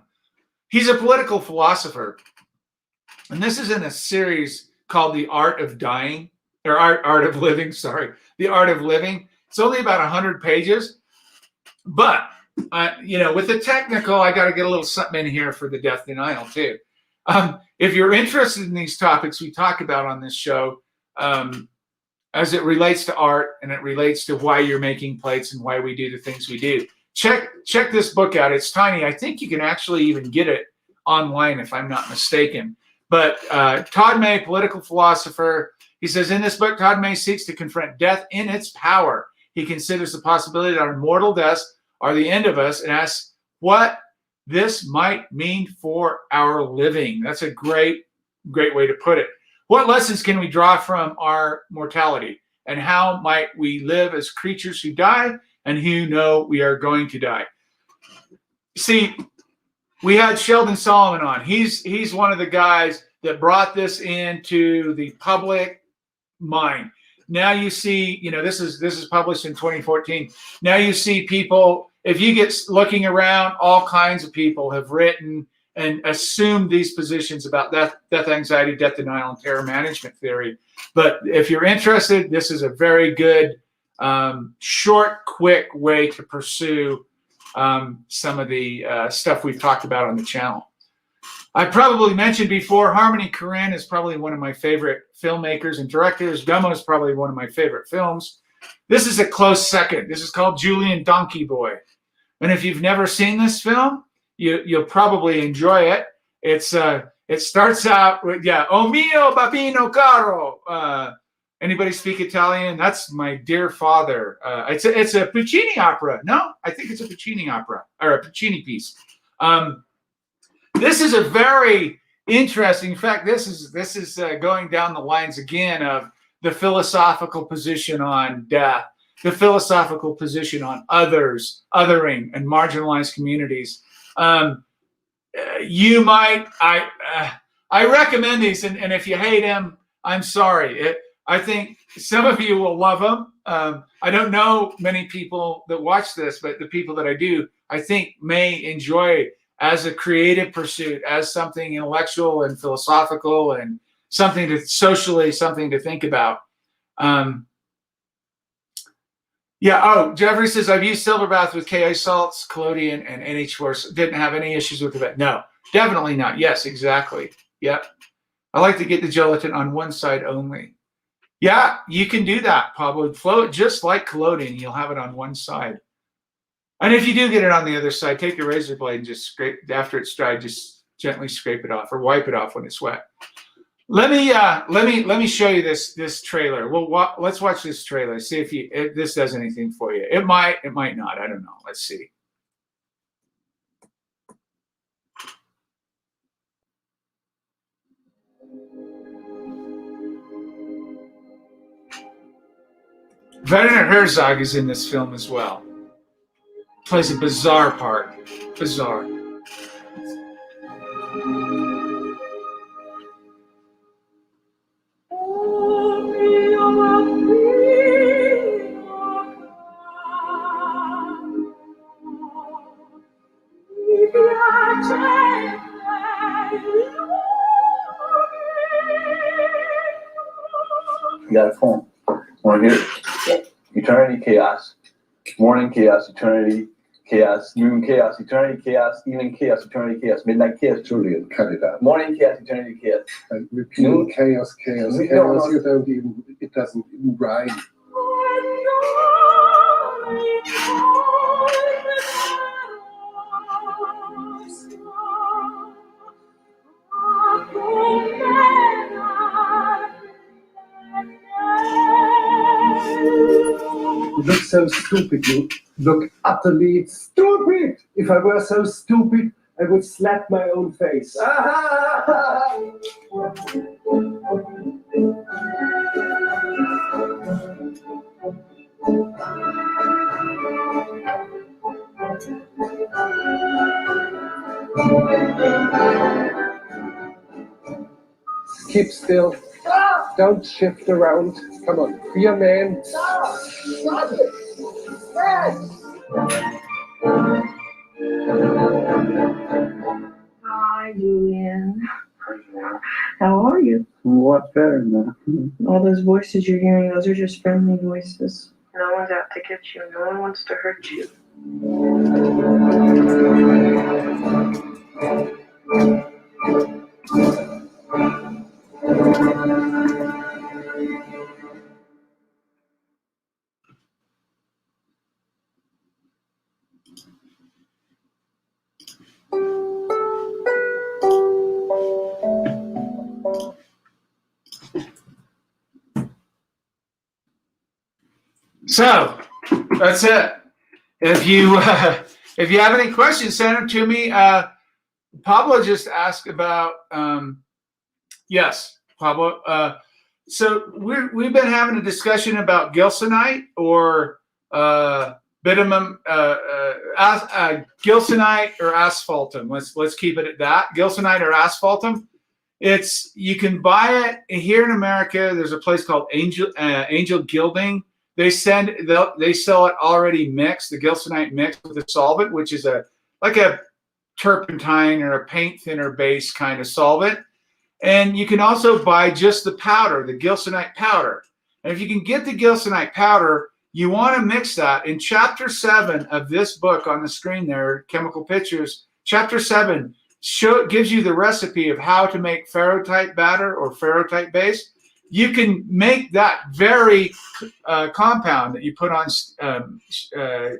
He's a political philosopher, and this is in a series called The Art of Dying, or Art of Living. Sorry, The Art of Living. It's only about 100 pages, but with the technical, I got to get a little something in here for the death denial too. If you're interested in these topics we talk about on this show, as it relates to art and it relates to why you're making plates and why we do the things we do, check this book out. It's tiny. I think you can actually even get it online if I'm not mistaken. But Todd May, political philosopher, he says in this book, Todd May seeks to confront death in its power. He considers the possibility that our mortal deaths are the end of us and asks what this might mean for our living. That's a great way to put it. What lessons can we draw from our mortality? And how might we live as creatures who die and who know we are going to die? See, we had Sheldon Solomon on. He's one of the guys that brought this into the public mind. Now you see, this is published in 2014. Now you see people, if you get looking around, all kinds of people have written and assumed these positions about death anxiety, death denial, and terror management theory. But if you're interested, this is a very good, short, quick way to pursue some of the stuff we've talked about on the channel. I probably mentioned before, Harmony Korine is probably one of my favorite filmmakers and directors. Gummo is probably one of my favorite films. This is a close second. This is called Julian Donkey Boy. And if you've never seen this film, you'll probably enjoy it. It starts out with, "O mio bambino caro." Anybody speak Italian? That's my dear father. It's a Puccini opera. No, I think it's a Puccini opera or a Puccini piece. This is a very interesting. In fact, this is going down the lines again of the philosophical position on death, the philosophical position on othering, and marginalized communities. You might, I recommend these, and if you hate them, I'm sorry. I think some of you will love them. I don't know many people that watch this, but the people that I do, I think may enjoy as a creative pursuit, as something intellectual and philosophical and something to think about. Jeffrey says, I've used silver bath with KI salts, collodion, and NH4. Didn't have any issues with it. No, definitely not. Yes, exactly. Yep. I like to get the gelatin on one side only. Yeah, you can do that, Pablo. Flow it just like collodion. You'll have it on one side. And if you do get it on the other side, take a razor blade and just scrape, after it's dried, just gently scrape it off or wipe it off when it's wet. Let me show you this trailer. Well, let's watch this trailer. See if this does anything for you. It might not. I don't know. Let's see. Werner Herzog is in this film as well. Plays a bizarre part. Bizarre. You got a phone. Want to hear it? Eternity, chaos. Morning, chaos. Eternity, chaos. Noon, chaos. Eternity, chaos. Evening, chaos. Eternity, chaos. Midnight, chaos. Julian, cut it out. Morning, chaos. Eternity, chaos. And repeating chaos, No. you don't even, it doesn't even rhyme. You look so stupid. You look utterly stupid. If I were so stupid, I would slap my own face. Keep still. Don't shift around. Come on, be a man. Hi, Julian. How are you? What's better now? All those voices you're hearing, those are just friendly voices. No one's out to get you. No one wants to hurt you. So that's it. If you have any questions, send them to me. Pablo just asked about yes, Pablo. So we've been having a discussion about gilsonite or bitumen, gilsonite or asphaltum. Let's keep it at that. Gilsonite or asphaltum. You can buy it here in America. There's a place called Angel Gilding. They sell it already mixed, the gilsonite mixed with a solvent, which is like a turpentine or a paint thinner base kind of solvent. And you can also buy just the powder, the gilsonite powder. And if you can get the gilsonite powder, you want to mix that. In chapter 7 of this book on the screen there, Chemical Pictures, chapter 7 gives you the recipe of how to make ferrotite batter or ferrotite base. You can make that very compound that you put on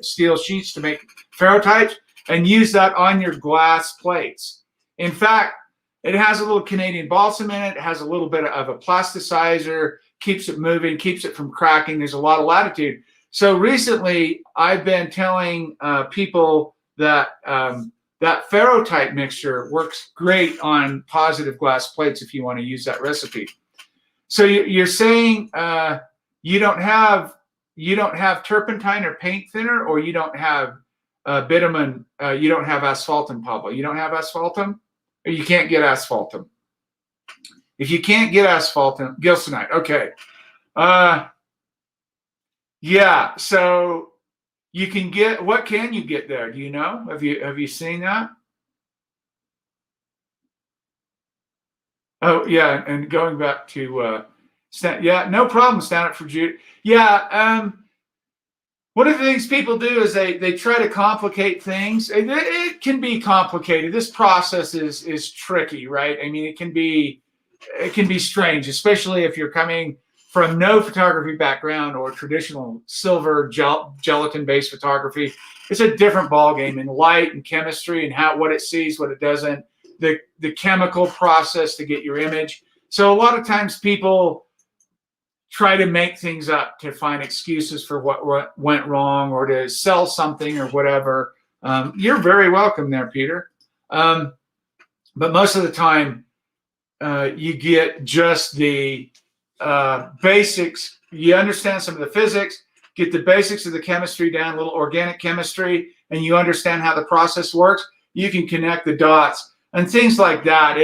steel sheets to make ferrotite and use that on your glass plates. In fact, it has a little Canadian balsam in it. It has a little bit of a plasticizer, keeps it moving, keeps it from cracking. There's a lot of latitude. So recently, I've been telling people that that ferrotite mixture works great on positive glass plates if you want to use that recipe. So you're saying you don't have turpentine or paint thinner, or you don't have bitumen, you don't have asphaltum, Pablo. You don't have asphaltum, or you can't get asphaltum. If you can't get asphaltum, gilsonite. Okay. Yeah. So you can get, what can you get there? Do you know? Have you seen that? Oh yeah, and going back to yeah, no problem. Stand up for Jude. Yeah, one of the things people do is they try to complicate things. It can be complicated. This process is tricky, right? I mean, it can be strange, especially if you're coming from no photography background or traditional silver gelatin-based photography. It's a different ballgame in light and chemistry and what it sees, what it doesn't. The chemical process to get your image. So a lot of times people try to make things up to find excuses for what went wrong or to sell something or whatever. You're very welcome there, Peter. But most of the time, you get just the basics. You understand some of the physics, get the basics of the chemistry down, a little organic chemistry, and you understand how the process works. You can connect the dots. And things like that,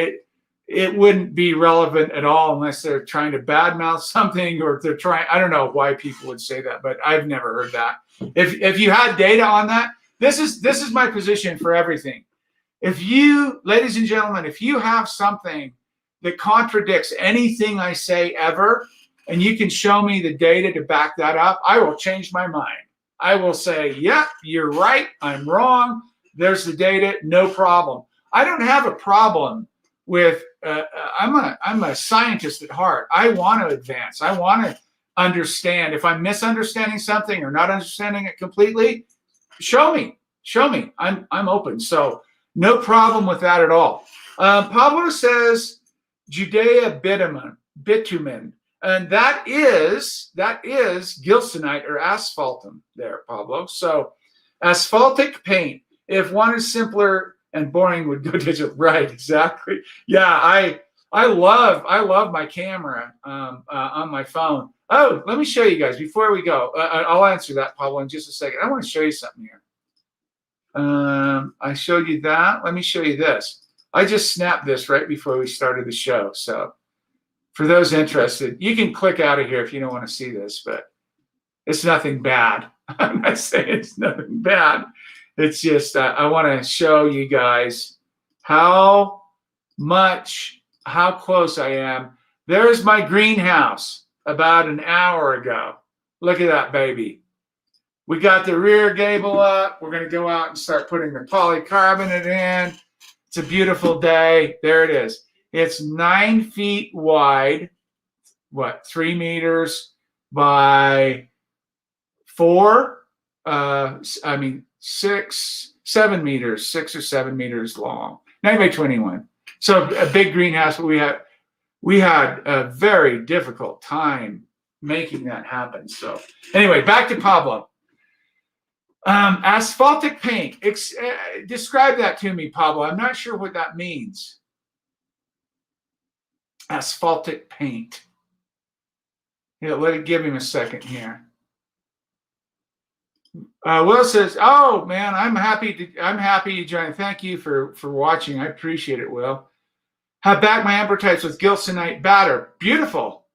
it wouldn't be relevant at all unless they're trying to badmouth something, or if they're trying, I don't know why people would say that, but I've never heard that. If you had data on that, this is my position for everything. If you, ladies and gentlemen, if you have something that contradicts anything I say ever, and you can show me the data to back that up, I will change my mind. I will say, yeah, you're right, I'm wrong, there's the data, no problem. I don't have a problem with, I'm a scientist at heart. I want to advance. I want to understand. If I'm misunderstanding something or not understanding it completely, show me. I'm open. So no problem with that at all. Pablo says Judea bitumen. And that is gilsonite or asphaltum there, Pablo. So asphaltic paint, if one is simpler, and boring would go digital. Right, exactly. Yeah, I love my camera on my phone. Oh, let me show you guys before we go. I'll answer that, Pablo, in just a second. I want to show you something here. I showed you that. Let me show you this. I just snapped this right before we started the show. So for those interested, you can click out of here if you don't want to see this, but it's nothing bad. I'm not saying it's nothing bad. It's just I want to show you guys how close I am. There's my greenhouse about an hour ago. Look at that baby. We got the rear gable up. We're going to go out and start putting the polycarbonate in. It's a beautiful day. There it is. It's 9 feet wide, 3 meters by 4, 7 meters, 6 or 7 meters long, 9 by 21. So a big greenhouse, but we had a very difficult time making that happen. So anyway, back to Pablo. Asphaltic paint. Describe that to me, Pablo. I'm not sure what that means. Asphaltic paint. Give him a second here. Will says, "Oh man, I'm happy you joined. Thank you for watching. I appreciate it, Will. Have back my ambrotypes with gilsonite batter. Beautiful.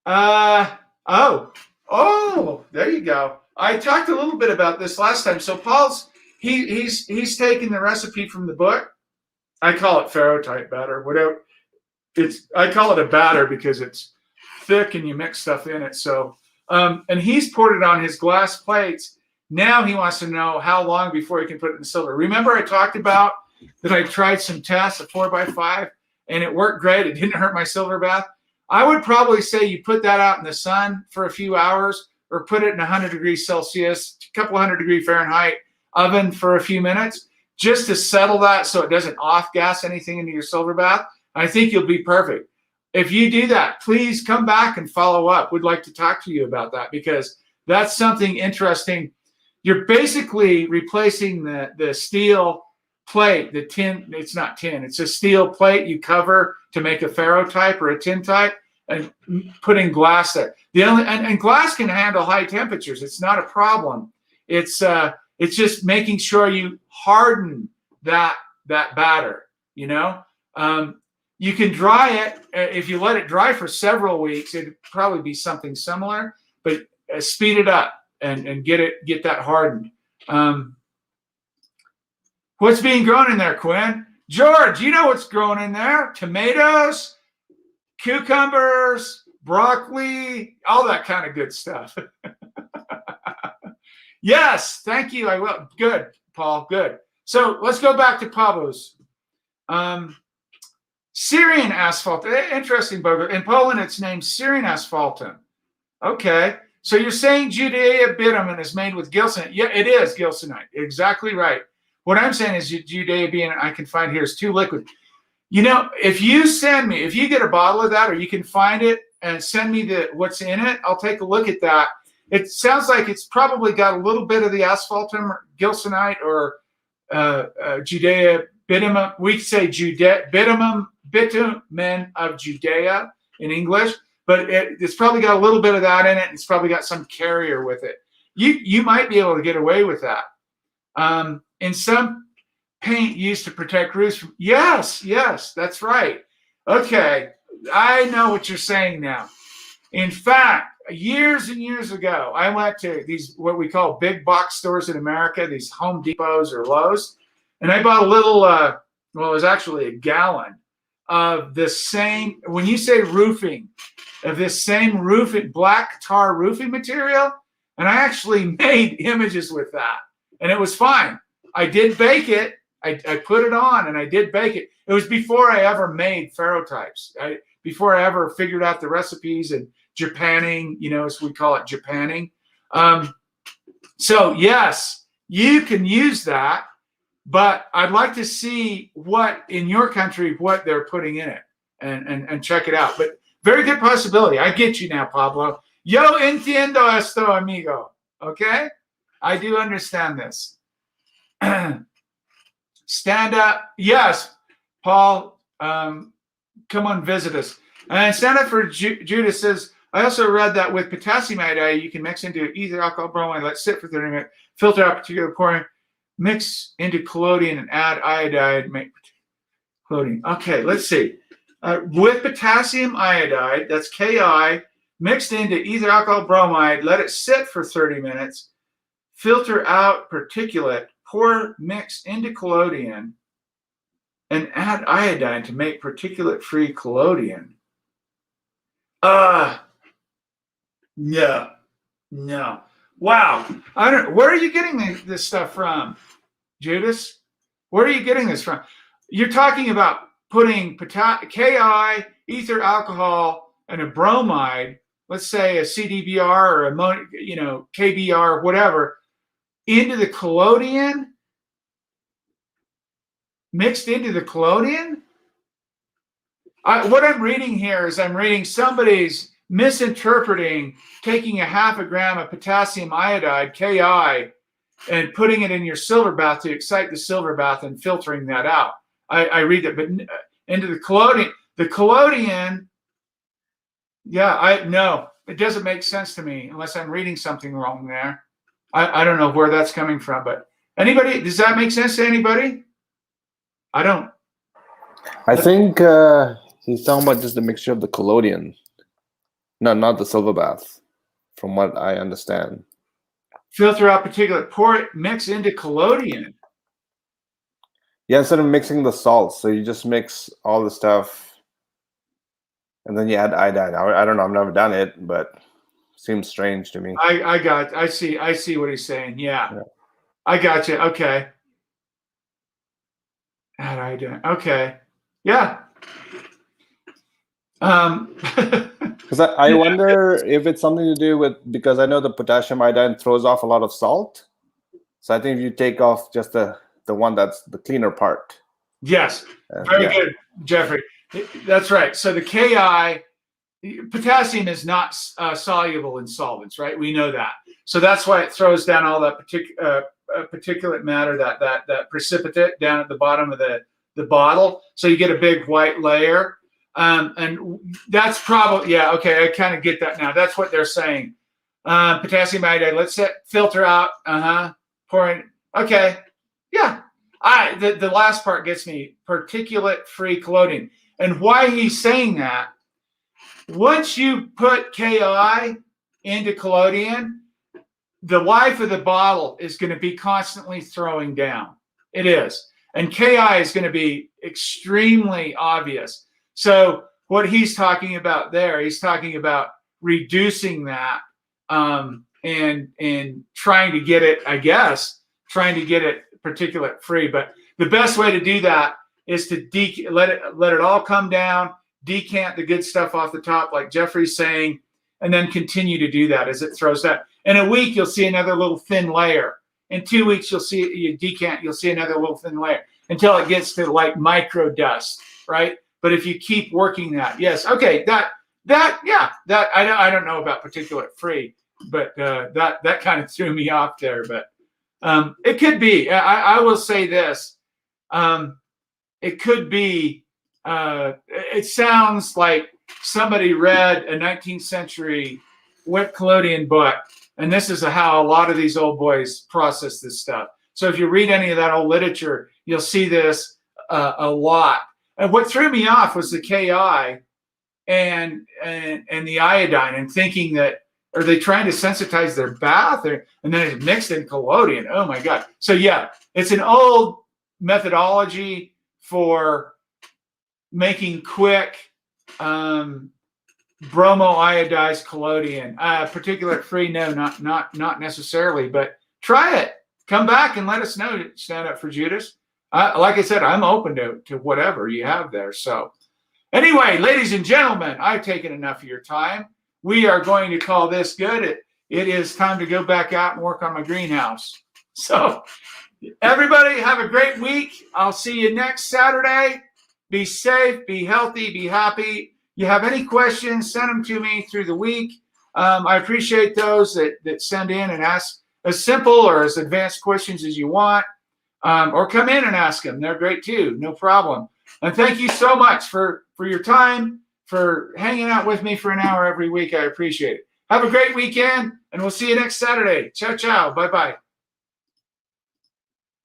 Oh, there you go. I talked a little bit about this last time. So Paul's he's taking the recipe from the book. I call it ferrotype batter. Whatever. I call it a batter because it's thick and you mix stuff in it. So and he's poured it on his glass plates. Now he wants to know how long before he can put it in silver. Remember I talked about that I tried some tests, a 4x5, and it worked great. It didn't hurt my silver bath. I would probably say you put that out in the sun for a few hours or put it in 100 degrees Celsius, a couple 100 Fahrenheit oven for a few minutes just to settle that so it doesn't off-gas anything into your silver bath. I think you'll be perfect. If you do that, please come back and follow up. We'd like to talk to you about that because that's something interesting. You're basically replacing the steel plate, the tin. It's not tin. It's a steel plate you cover to make a ferrotype or a tintype and putting glass there. And glass can handle high temperatures. It's not a problem. It's just making sure you harden that batter, you know. You can dry it. If you let it dry for several weeks, it'd probably be something similar, but speed it up and get that hardened. What's being grown in there, Quinn? George, you know what's growing in there? Tomatoes, cucumbers, broccoli, all that kind of good stuff. Yes, thank you. I will. Good, Paul. Good. So let's go back to Pablo's. Syrian asphalt. Interesting, Bogo. In Poland, it's named Syrian asphaltum. Okay. So you're saying Judea bitumen is made with gilsonite. Yeah, it is gilsonite. Exactly right. What I'm saying is Judea being, I can find here is too liquid. You know, if you get a bottle of that or you can find it and send me what's in it, I'll take a look at that. It sounds like it's probably got a little bit of the asphaltum or gilsonite or Judea bitumen. We say bitumen of Judea in English, but it's probably got a little bit of that in it. And it's probably got some carrier with it. You might be able to get away with that. In some paint used to protect roofs from, yes, that's right. Okay, I know what you're saying now. In fact, years and years ago, I went to these what we call big box stores in America, these Home Depots or Lowe's, and I bought a little, it was actually a gallon of the same, when you say roofing, of this same roofing, black tar roofing material, and I actually made images with that, and it was fine. I did bake it. I put it on and I did bake it. It was before I ever made ferrotypes. Before I ever figured out the recipes and Japanning, as we call it, Japanning. So yes, you can use that, but I'd like to see what in your country, what they're putting in it and check it out. But very good possibility. I get you now, Pablo. Yo entiendo esto, amigo. Okay? I do understand this. Stand up. Yes, Paul, come on, visit us. And Stand Up for Judas says, I also read that with potassium iodide, you can mix into ether alcohol bromide, let it sit for 30 minutes, filter out particular pouring, mix into collodion and add iodide, make collodion. Okay, let's see. With potassium iodide, that's Ki, mixed into ether alcohol bromide, let it sit for 30 minutes, filter out particulate, pour mix into collodion, and add iodine to make particulate-free collodion. No. Wow. Where are you getting this stuff from, Judas? Where are you getting this from? You're talking about putting Ki, ether alcohol, and a bromide, let's say a CDBR or a KBR, whatever, into the collodion, mixed into the collodion. What I'm reading here is I'm reading somebody's misinterpreting taking a 0.5 gram of potassium iodide, Ki, and putting it in your silver bath to excite the silver bath and filtering that out. I read that, but into the collodion. The collodion, no, it doesn't make sense to me unless I'm reading something wrong there. I don't know where that's coming from, but anybody, does that make sense to anybody? I don't. I think he's talking about just the mixture of the collodion. No, not the silver bath, from what I understand. Filter out particulate, pour it, mix into collodion. Yeah, instead of mixing the salts, so you just mix all the stuff, and then you add iodine. I don't know. I've never done it, but seems strange to me. I see what he's saying. Yeah. I got you. Okay. Add iodine. Okay. Yeah. Because I wonder if it's something to do with, because I know the potassium iodine throws off a lot of salt. So I think if you take off just the one that's the cleaner part. Yes. Very good, Jeffrey. That's right. So the Ki, potassium is not soluble in solvents, right? We know that. So that's why it throws down all that particulate matter, that precipitate down at the bottom of the bottle. So you get a big white layer. And that's probably, okay, I kind of get that now. That's what they're saying. Potassium iodide, let's filter out, pour in, okay, yeah. The last part gets me, particulate-free collodion. And why he's saying that, once you put Ki into collodion, the life of the bottle is going to be constantly throwing down. It is. And Ki is going to be extremely obvious. So what he's talking about there, he's talking about reducing that and trying to get it, particulate free. But the best way to do that is to let it all come down, decant the good stuff off the top, like Jeffrey's saying, and then continue to do that as it throws that. In a week, you'll see another little thin layer. In 2 weeks, you'll see another little thin layer until it gets to like micro dust, right? But if you keep working that, yes, okay, that I don't know about particulate free, but that kind of threw me off there. But it could be. I will say this. It could be. It sounds like somebody read a 19th century wet collodion book, and this is how a lot of these old boys process this stuff. So if you read any of that old literature, you'll see this a lot. And what threw me off was the Ki and the iodine, and thinking that, are they trying to sensitize their bath, and then it's mixed in collodion? Oh my God! So yeah, it's an old methodology for making quick bromo-iodized collodion. Particulate free? No, not necessarily. But try it. Come back and let us know. Stand Up for Judas. Like I said, I'm open to whatever you have there. So anyway, ladies and gentlemen, I've taken enough of your time. We are going to call this good. It is time to go back out and work on my greenhouse. So everybody have a great week. I'll see you next Saturday. Be safe, be healthy, be happy. You have any questions, send them to me through the week. I appreciate those that send in and ask as simple or as advanced questions as you want. or come in and ask them. They're great too. No problem. And thank you so much for your time, for hanging out with me for an hour every week. I appreciate it. Have a great weekend, and we'll see you next Saturday. Ciao, ciao. Bye-bye.